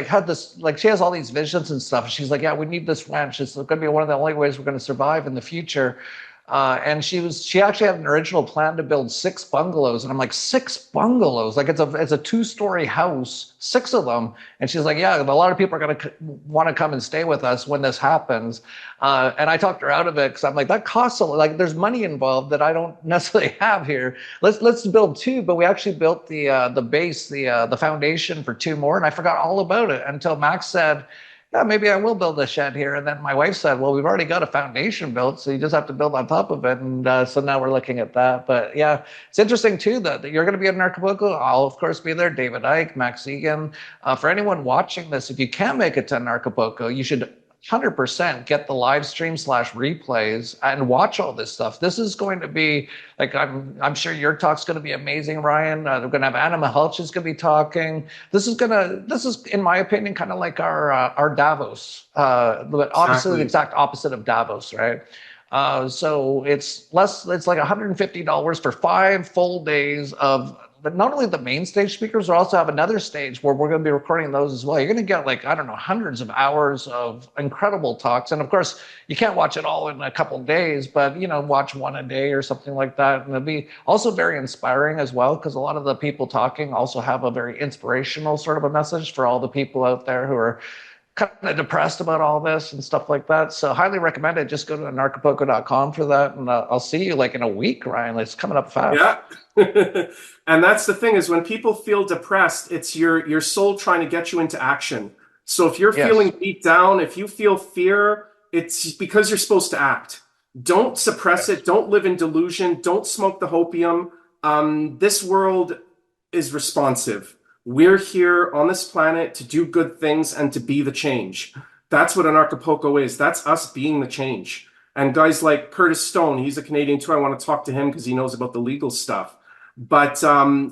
she has all these visions and stuff. She's like, yeah, we need this ranch. It's going to be one of the only ways we're going to survive in the future. And she actually had an original plan to build 6 bungalows, and I'm like, 6 bungalows? Like it's a 2-story house, 6 of them. And she's like, yeah, a lot of people are going to want to come and stay with us when this happens. And I talked her out of it because I'm like, that costs a lot. Like there's money involved that I don't necessarily have here. Let's build 2, but we actually built the base, the foundation for 2 more, and I forgot all about it until Max said, yeah, maybe I will build a shed here. And then my wife said, well, we've already got a foundation built, so you just have to build on top of it. And so now we're looking at that. But yeah, it's interesting too that you're going to be at Anarchapulco. I'll, of course, be there. David Icke, Max Egan. For anyone watching this, if you can't make it to Anarchapulco, you should 100% get the live stream / replays and watch all this stuff. This is going to be like, I'm sure your talk's going to be amazing, Ryan. We're going to have Anna Mahalch is going to be talking. This is in my opinion kind of like our Davos, but obviously the exact opposite of Davos, right? So it's like $150 for 5 full days of. But not only the main stage speakers, we also have another stage where we're going to be recording those as well. You're going to get like, I don't know, hundreds of hours of incredible talks. And of course, you can't watch it all in a couple of days, but, watch 1 a day or something like that. And it'll be also very inspiring as well, because a lot of the people talking also have a very inspirational sort of a message for all the people out there who are kind of depressed about all this and stuff like that. So highly recommend it. Just go to anarchapulco.com for that. And I'll see you like in a week, Ryan. It's coming up fast. Yeah. And that's the thing is when people feel depressed, it's your soul trying to get you into action. So if you're feeling beat down, if you feel fear, it's because you're supposed to act. Don't suppress it. Don't live in delusion. Don't smoke the hopium. This world is responsive. We're here on this planet to do good things and to be the change. That's what Anarchapulco is. That's us being the change. And guys like Curtis Stone, he's a Canadian too. I want to talk to him because he knows about the legal stuff. But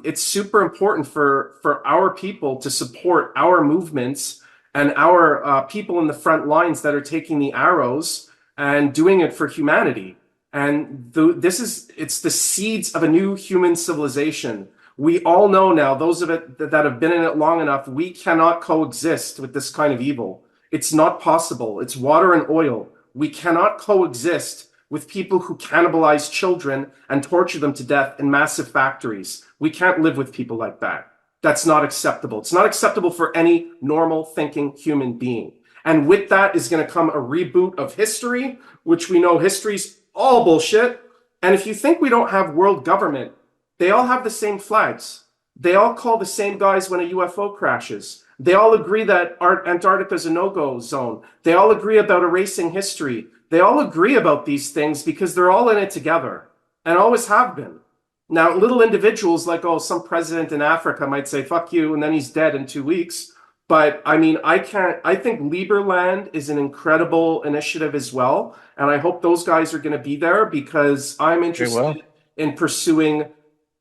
it's super important for our people to support our movements and our people in the front lines that are taking the arrows and doing it for humanity. And it's the seeds of a new human civilization. We all know now, those of it that have been in it long enough, we cannot coexist with this kind of evil. It's not possible. It's water and oil. We cannot coexist with people who cannibalize children and torture them to death in massive factories. We can't live with people like that. That's not acceptable. It's not acceptable for any normal thinking human being. And with that is going to come a reboot of history, which we know history's all bullshit. And if you think we don't have world government, they all have the same flags. They all call the same guys when a UFO crashes. They all agree that Antarctica is a no-go zone. They all agree about erasing history. They all agree about these things because they're all in it together and always have been. Now, little individuals like, some president in Africa might say, fuck you, and then he's dead in 2 weeks. But I mean, I think Liberland is an incredible initiative as well. And I hope those guys are going to be there because I'm interested in pursuing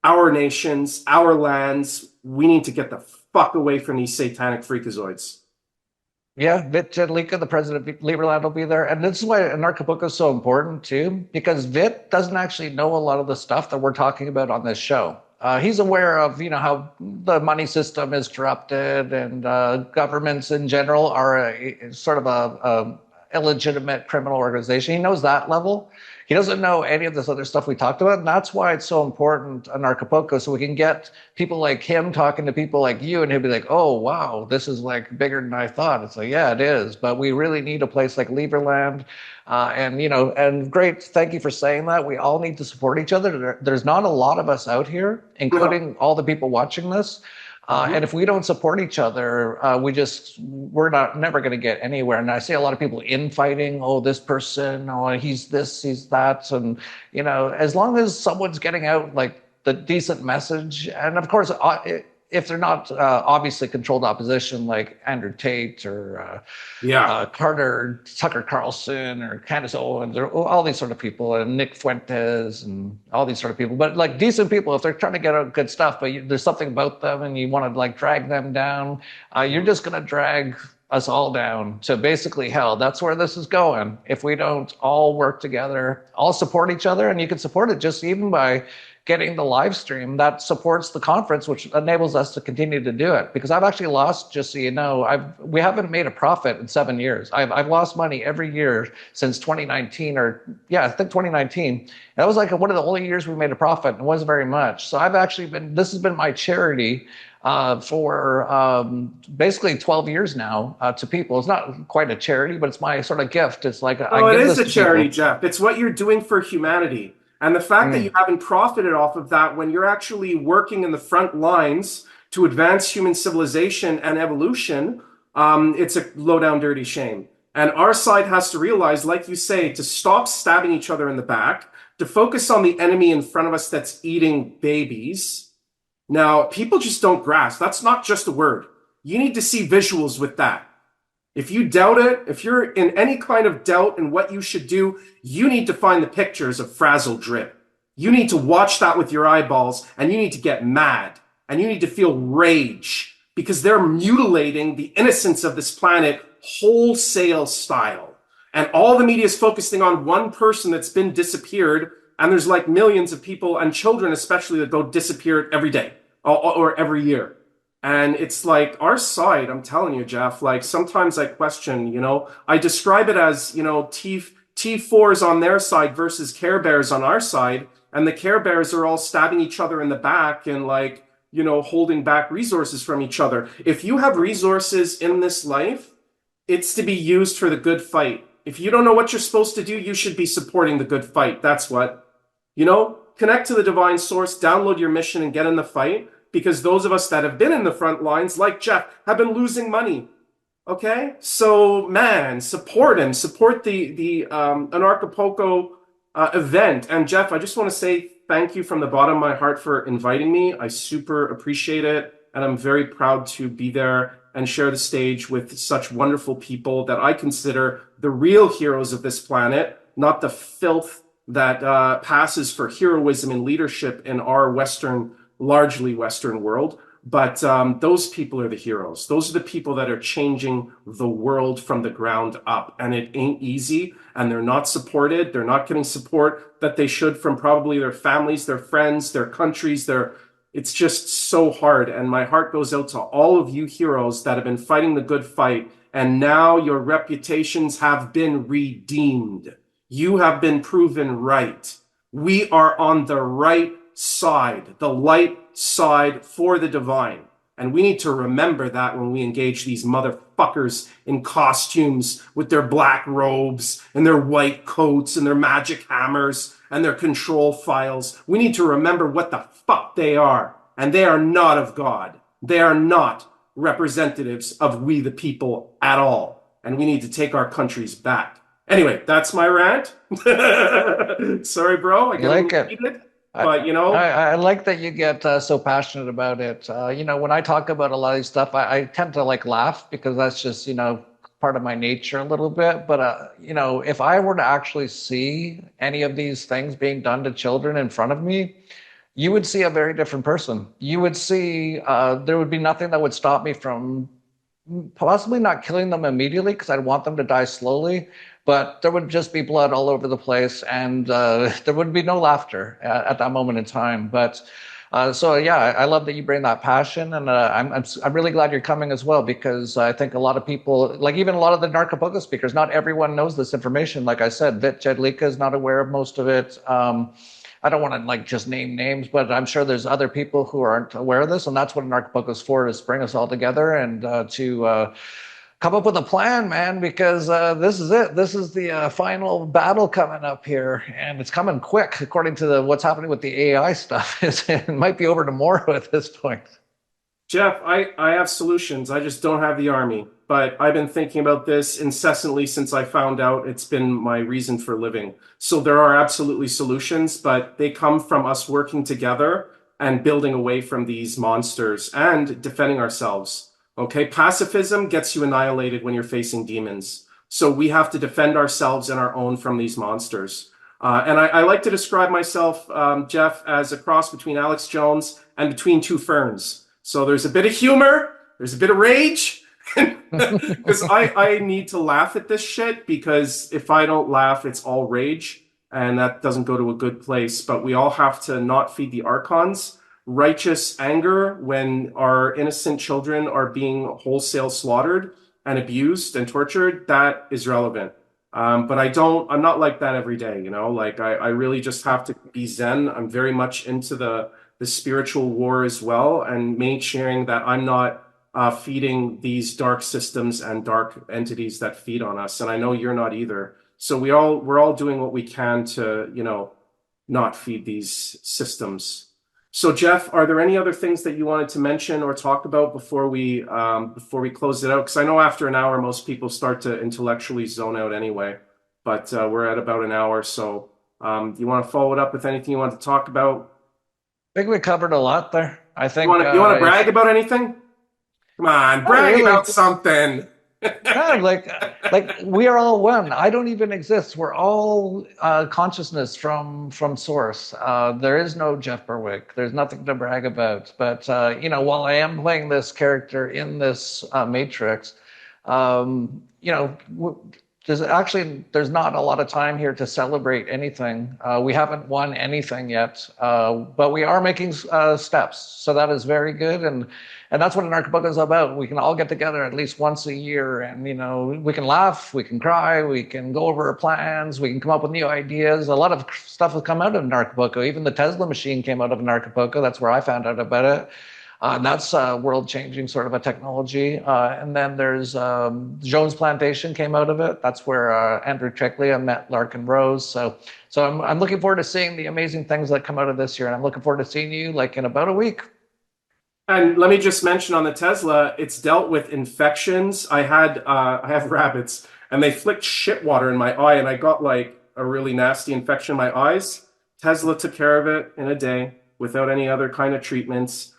our nations, our lands. We need to get the fuck away from these satanic freakazoids. Yeah, Vit Jedlicka, the president of Liberland, will be there. And this is why Anarchapulco is so important, too, because Vit doesn't actually know a lot of the stuff that we're talking about on this show. He's aware of, how the money system is corrupted and governments in general are a sort of a illegitimate criminal organization. He knows that level. He doesn't know any of this other stuff we talked about. And that's why it's so important in Anarchapulco, so we can get people like him talking to people like you, and he'll be like, oh, wow, this is like bigger than I thought. It's like, yeah, it is. But we really need a place like Liberland. And great. Thank you for saying that. We all need to support each other. There's not a lot of us out here, including all the people watching this. And if we don't support each other, we're never going to get anywhere. And I see a lot of people infighting. Oh, this person, he's this, he's that. And, as long as someone's getting out like the decent message, and of course, if they're not obviously controlled opposition like Andrew Tate or Tucker Carlson or Candace Owens or all these sort of people, and Nick Fuentes and all these sort of people, but like decent people, if they're trying to get out good stuff, but there's something about them and you want to like drag them down, you're just going to drag us all down to basically hell. That's where this is going. If we don't all work together, all support each other, and you can support it just even by getting the live stream that supports the conference, which enables us to continue to do it. Because I've actually lost, just so you know, we haven't made a profit in 7 years. I've lost money every year since 2019, or yeah, I think 2019. That was like one of the only years we made a profit. It wasn't very much. So I've actually this has been my charity for basically 12 years now to people. It's not quite a charity, but it's my sort of gift. It's like Oh, I it give is this a to charity, people. Jeff. It's what you're doing for humanity. And the fact that you haven't profited off of that when you're actually working in the front lines to advance human civilization and evolution, it's a low down dirty shame. And our side has to realize, like you say, to stop stabbing each other in the back, to focus on the enemy in front of us that's eating babies. Now, people just don't grasp. That's not just a word. You need to see visuals with that. If you doubt it, if you're in any kind of doubt in what you should do, you need to find the pictures of Frazzle Drip. You need to watch that with your eyeballs, and you need to get mad, and you need to feel rage, because they're mutilating the innocence of this planet wholesale style. And all the media is focusing on one person that's been disappeared, and there's like millions of people, and children especially, that go disappear every day or every year. And it's like our side, I'm telling you, Jeff, like sometimes I question, you know, I describe it as, you know, T4s on their side versus Care Bears on our side. And the Care Bears are all stabbing each other in the back and like, you know, holding back resources from each other. If you have resources in this life, it's to be used for the good fight. If you don't know what you're supposed to do, you should be supporting the good fight. That's what, you know, connect to the divine source, download your mission and get in the fight. Because those of us that have been in the front lines, like Jeff, have been losing money. Okay? So, man, support him. Support the Anarchapulco event. And Jeff, I just want to say thank you from the bottom of my heart for inviting me. I super appreciate it. And I'm very proud to be there and share the stage with such wonderful people that I consider the real heroes of this planet, not the filth that passes for heroism and leadership in our largely Western world. But those people are the heroes. Those are the people that are changing the world from the ground up. And it ain't easy. And they're not supported. They're not getting support that they should from probably their families, their friends, their countries. It's just so hard. And my heart goes out to all of you heroes that have been fighting the good fight. And now your reputations have been redeemed. You have been proven right. We are on the right side, the light side for the divine. And we need to remember that when we engage these motherfuckers in costumes with their black robes and their white coats and their magic hammers and their control files. We need to remember what the fuck they are. And they are not of God. They are not representatives of we the people at all. And we need to take our countries back. Anyway, that's my rant. Sorry, bro. I Like it. heated. But, you know, I like that you get so passionate about it. You know, when I talk about a lot of these stuff, I tend to like laugh because that's just, you know, part of my nature a little bit. But, you know, if I were to actually see any of these things being done to children in front of me, you would see a very different person. You would see there would be nothing that would stop me from possibly not killing them immediately because I'd want them to die slowly. But there would just be blood all over the place, and there would be no laughter at that moment in time. But so yeah, I love that you bring that passion, and I'm really glad you're coming as well, because I think a lot of people, like even a lot of the Anarchapulco speakers, not everyone knows this information. Like I said, Vit Jedlicka is not aware of most of it. I don't want to like just name names, but I'm sure there's other people who aren't aware of this, and that's what Anarchapulco is for: is bring us all together and to come up with a plan, man, because this is it. This is the final battle coming up here, and it's coming quick. According to what's happening with the AI stuff, it might be over tomorrow at this point. Jeff, I have solutions. I just don't have the army. But I've been thinking about this incessantly since I found out. It's been my reason for living. So there are absolutely solutions, but they come from us working together and building away from these monsters and defending ourselves. Okay, pacifism gets you annihilated when you're facing demons. So we have to defend ourselves and our own from these monsters. And I like to describe myself, Jeff, as a cross between Alex Jones and between two ferns. So there's a bit of humor, there's a bit of rage, because I need to laugh at this shit, because if I don't laugh, it's all rage. and that doesn't go to a good place. But we all have to not feed the archons righteous anger when our innocent children are being wholesale slaughtered and abused and tortured. That is relevant. But I'm not like that every day, like I really just have to be Zen. I'm very much into the spiritual war as well, and make sure that I'm not feeding these dark systems and dark entities that feed on us. And I know you're not either. So we're all doing what we can to, not feed these systems. So Jeff, are there any other things that you wanted to mention or talk about before we close it out? Because I know after an hour, most people start to intellectually zone out anyway, but we're at about an hour. So do you want to follow it up with anything you want to talk about? I think we covered a lot there. I think you want to brag about anything? Come on, brag about something. No, like we are all one. I don't even exist. We're all consciousness from source. There is no Jeff Berwick. There's nothing to brag about. But while I am playing this character in this Matrix, there's not a lot of time here to celebrate anything. We haven't won anything yet, but we are making steps. So that is very good, and that's what Anarchapulco is about. We can all get together at least once a year, and we can laugh, we can cry, we can go over our plans, we can come up with new ideas. A lot of stuff has come out of Anarchapulco. Even the Tzla machine came out of Anarchapulco. That's where I found out about it. That's world-changing sort of a technology. And then there's Jones Plantation came out of it. That's where Andrew Trickley met Larkin Rose. So I'm looking forward to seeing the amazing things that come out of this year. And I'm looking forward to seeing you like in about a week. And let me just mention on the Tzla, it's dealt with infections. I have rabbits, and they flicked shit water in my eye, and I got like a really nasty infection in my eyes. Tzla took care of it in a day without any other kind of treatments.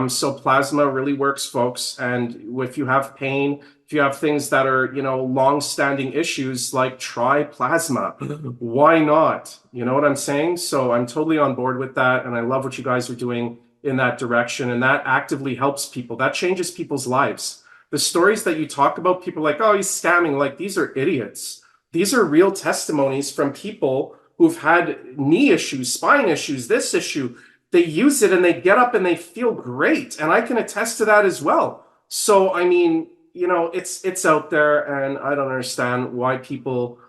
So plasma really works, folks. And if you have pain, if you have things that are, long-standing issues, like try plasma. Why not? You know what I'm saying? So I'm totally on board with that. And I love what you guys are doing in that direction. And that actively helps people. That changes people's lives. The stories that you talk about, people are like, oh, he's scamming. Like, these are idiots. These are real testimonies from people who've had knee issues, spine issues, this issue. They use it and they get up and they feel great. And I can attest to that as well. So, I mean, it's out there, and I don't understand why people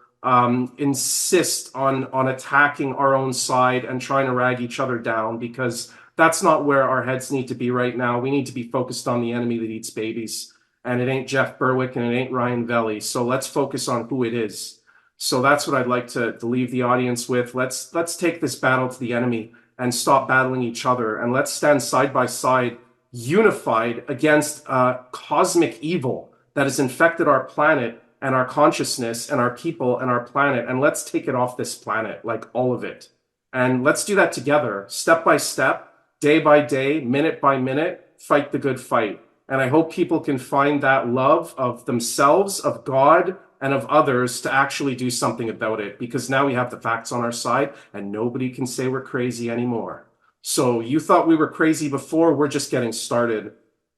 insist on attacking our own side and trying to rag each other down, because that's not where our heads need to be right now. We need to be focused on the enemy that eats babies. And it ain't Jeff Berwick and it ain't Ryan Veli. So let's focus on who it is. So that's what I'd like to leave the audience with. Let's take this battle to the enemy and stop battling each other. And let's stand side by side, unified against cosmic evil that has infected our planet and our consciousness and our people and our planet. And let's take it off this planet, like all of it. And let's do that together, step by step, day by day, minute by minute, fight the good fight. And I hope people can find that love of themselves, of God, and of others to actually do something about it, because now we have the facts on our side and nobody can say we're crazy anymore. So you thought we were crazy before, we're just getting started.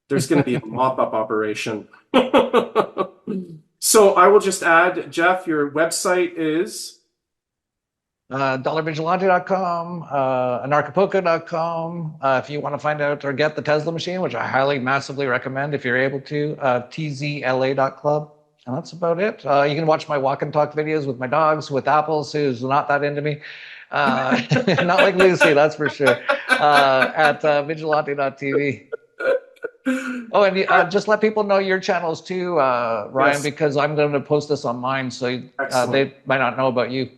There's going to be a mop-up operation. So I will just add, Jeff, your website is? dollarvigilante.com, anarchapulco.com. If you want to find out or get the Tzla machine, which I highly, massively recommend if you're able to, Tzla.club. And that's about it. You can watch my walk and talk videos with my dogs, with Apples, who's not that into me. Not like Lucy, that's for sure. At vigilante.tv. Oh, and just let people know your channels too, Ryan, yes, because I'm going to post this on mine, so they might not know about you.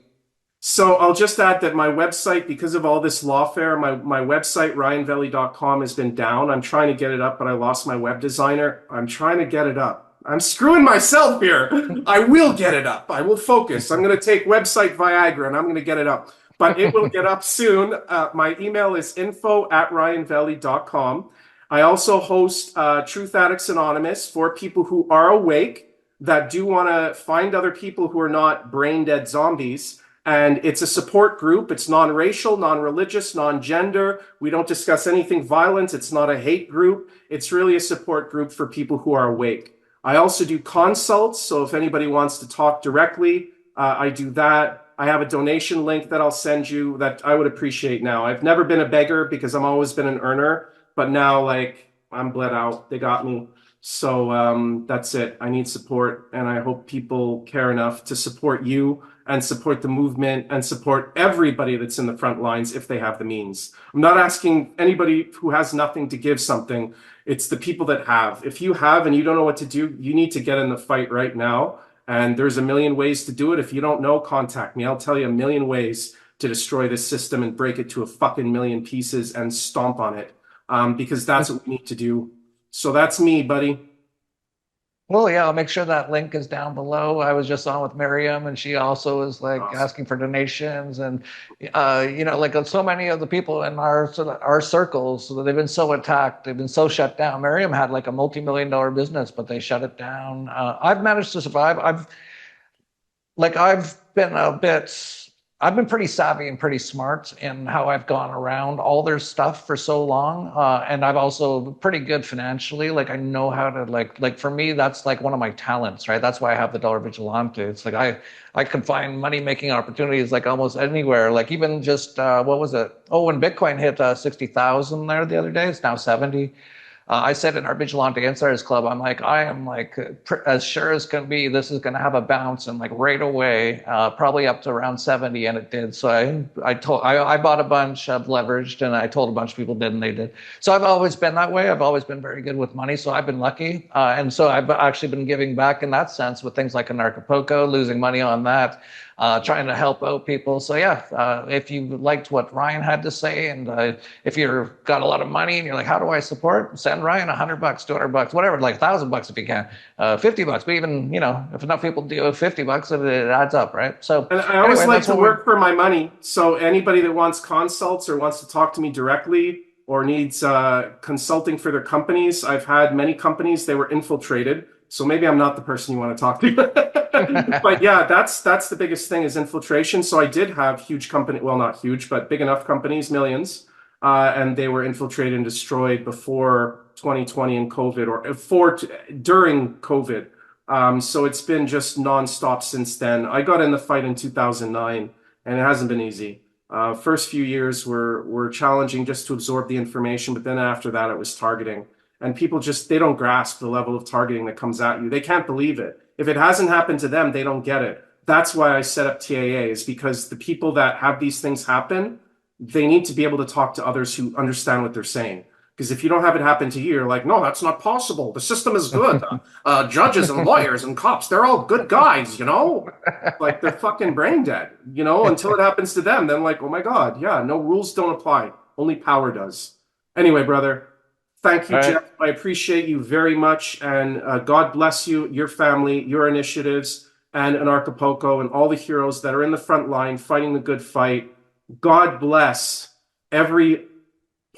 So I'll just add that my website, because of all this lawfare, my website, ryanveli.com, has been down. I'm trying to get it up, but I lost my web designer. I'm trying to get it up. I'm screwing myself here. I will get it up. I will focus. I'm going to take website Viagra and I'm going to get it up. But it will get up soon. My email is info@ryanveli.com. I also host Truth Addicts Anonymous for people who are awake, that do want to find other people who are not brain dead zombies. And it's a support group. It's non-racial, non-religious, non-gender. We don't discuss anything violent. It's not a hate group. It's really a support group for people who are awake. I also do consults. So if anybody wants to talk directly, I do that. I have a donation link that I'll send you that I would appreciate now. I've never been a beggar because I've always been an earner, but now like I'm bled out. They got me. So that's it. I need support, and I hope people care enough to support you and support the movement and support everybody that's in the front lines if they have the means. I'm not asking anybody who has nothing to give something. It's the people that have. If you have and you don't know what to do, you need to get in the fight right now. And there's a million ways to do it. If you don't know, contact me. I'll tell you a million ways to destroy this system and break it to a fucking million pieces and stomp on it. Because that's what we need to do. So that's me, buddy. Well, yeah, I'll make sure that link is down below. I was just on with Miriam, and she also is like asking for donations, and like so many of the people in our circles, they've been so attacked, they've been so shut down. Miriam had like a multi-million-dollar business, but they shut it down. I've managed to survive. I've been pretty savvy and pretty smart in how I've gone around all their stuff for so long. And I've also pretty good financially. Like I know how to like for me, that's like one of my talents, right? That's why I have the Dollar Vigilante. It's like I can find money making opportunities like almost anywhere. Like even just, what was it? Oh, when Bitcoin hit 60,000 there the other day, it's now 70. I said in our Vigilante Insiders Club, I'm like, I am like as sure as can be, this is going to have a bounce and like right away, probably up to around 70, and it did. So I bought a bunch, leveraged, and I told a bunch of people did, and they did. So I've always been that way. I've always been very good with money, so I've been lucky, and so I've actually been giving back in that sense with things like Anarchapulco, losing money on that. Trying to help out people. So yeah, if you liked what Ryan had to say, and if you've got a lot of money and you're like, how do I support? Send Ryan $100, $200, whatever, like $1,000 if you can, $50. But even if enough people do $50, it adds up, right? So and I always like to work for my money. So anybody that wants consults or wants to talk to me directly or needs consulting for their companies, I've had many companies, they were infiltrated. So maybe I'm not the person you want to talk to. But yeah, that's the biggest thing is infiltration. So I did have huge company, well, not huge, but big enough companies, millions, and they were infiltrated and destroyed before 2020 and COVID or during COVID. So it's been just nonstop since then. I got in the fight in 2009, and it hasn't been easy. First few years were challenging just to absorb the information, but then after that, it was targeting. And people they don't grasp the level of targeting that comes at you. They can't believe it. If it hasn't happened to them, they don't get it. That's why I set up TAA, is because the people that have these things happen, they need to be able to talk to others who understand what they're saying. Because if you don't have it happen to you, you're like, no, that's not possible. The system is good. Judges and lawyers and cops, they're all good guys, like they're fucking brain dead, until it happens to them. Then like, oh my God, yeah, no, rules don't apply. Only power does. Anyway, brother. Thank you, Jeff. I appreciate you very much. And God bless you, your family, your initiatives, and Anarchapulco, and all the heroes that are in the front line fighting the good fight. God bless every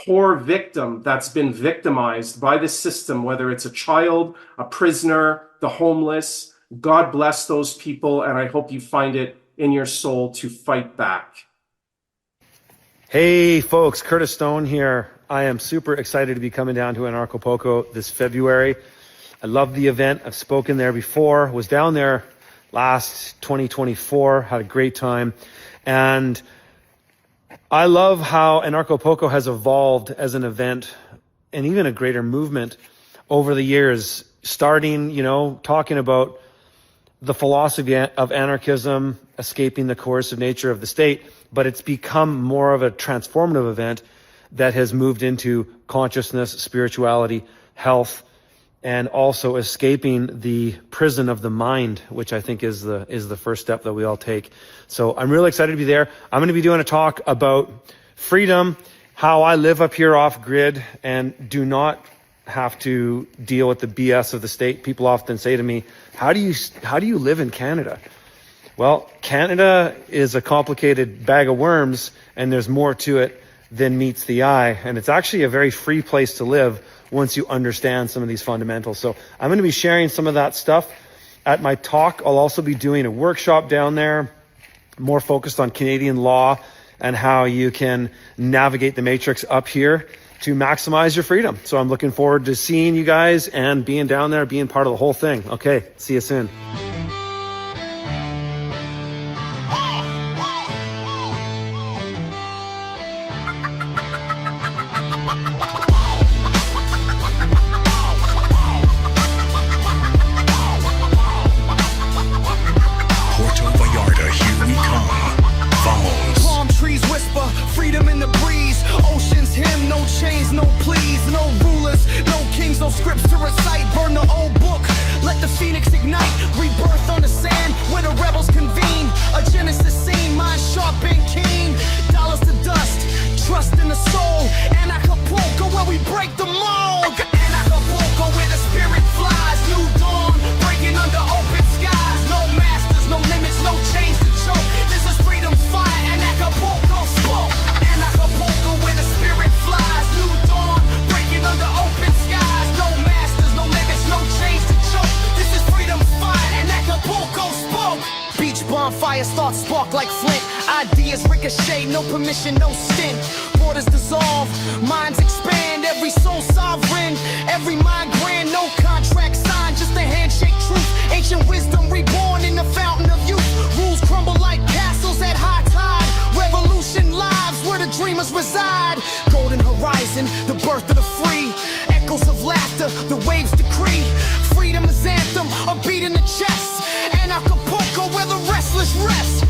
poor victim that's been victimized by the system, whether it's a child, a prisoner, the homeless. God bless those people, and I hope you find it in your soul to fight back. Hey, folks, Curtis Stone here. I am super excited to be coming down to Anarchapulco this February. I love the event. I've spoken there before, was down there last 2024, had a great time. And I love how Anarchapulco has evolved as an event and even a greater movement over the years, starting, talking about the philosophy of anarchism, escaping the coercive nature of the state, but it's become more of a transformative event that has moved into consciousness, spirituality, health, and also escaping the prison of the mind, which I think is the first step that we all take. So I'm really excited to be there. I'm going to be doing a talk about freedom, how I live up here off grid and do not have to deal with the BS of the state. People often say to me, how do you live in Canada? Well, Canada is a complicated bag of worms, and there's more to it than meets the eye. And it's actually a very free place to live once you understand some of these fundamentals. So I'm going to be sharing some of that stuff at my talk. I'll also be doing a workshop down there, more focused on Canadian law and how you can navigate the matrix up here to maximize your freedom. So I'm looking forward to seeing you guys and being down there, being part of the whole thing. Okay, see you soon. spark like flint. Ideas ricochet, no permission, no stint. Borders dissolve, minds expand, every soul sovereign, every mind grand, no contract signed, just a handshake truth. Ancient wisdom reborn in the fountain of youth. Rules crumble like castles at high tide. Revolution lives where the dreamers reside. Golden horizon, the birth of the free. Echoes of laughter, the waves decree. Freedom is anthem, a beat in the chest. Anarchapulco where the restless rest.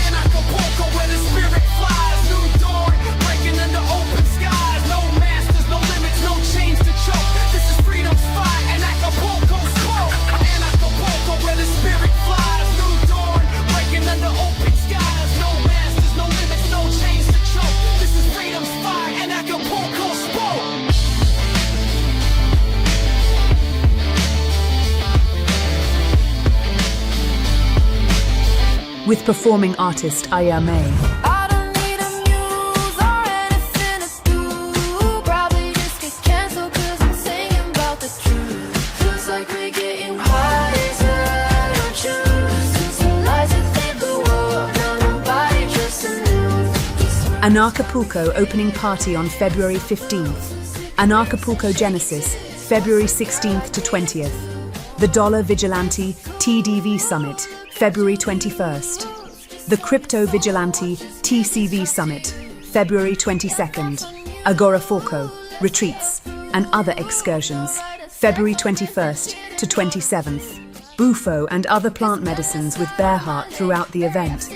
Anarchapulco where the spirit flies. New dawn, breaking under open skies. No masters, no limits, no chains to choke. This is freedom's fight, and Anarchapulco spoke. Anarchapulco where the spirit flies. New dawn, breaking under open skies. No masters, no limits, no chains to choke. This is freedom's fight, and Anarchapulco spoke. With performing artist Ayame. I don't need a muse or anything to do. Probably just get canceled cause I'm singing about the truth. Feels like we're getting wiser, don't you? Since the lies that they blew up, now nobody trusts the news. Anarchapulco opening party on February 15th. Anarchapulco Genesis, February 16th to 20th. The Dollar Vigilante TDV Summit, February 21st. The Crypto Vigilante TCV Summit, February 22nd. Agorapulco, retreats, and other excursions, February 21st to 27th. Bufo and other plant medicines with Bearheart throughout the event.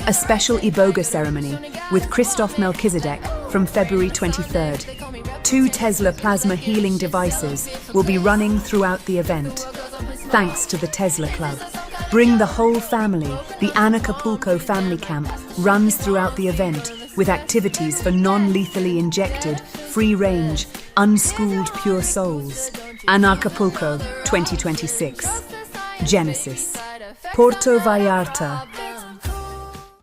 A special Iboga ceremony with Christoph Melchizedek from February 23rd. 2 Tzla plasma healing devices will be running throughout the event. Thanks to the Tzla.club. Bring the whole family. The Anarchapulco Family Camp runs throughout the event with activities for non-lethally injected, free-range, unschooled pure souls. Anarchapulco 2026. Genesis. Porto Vallarta,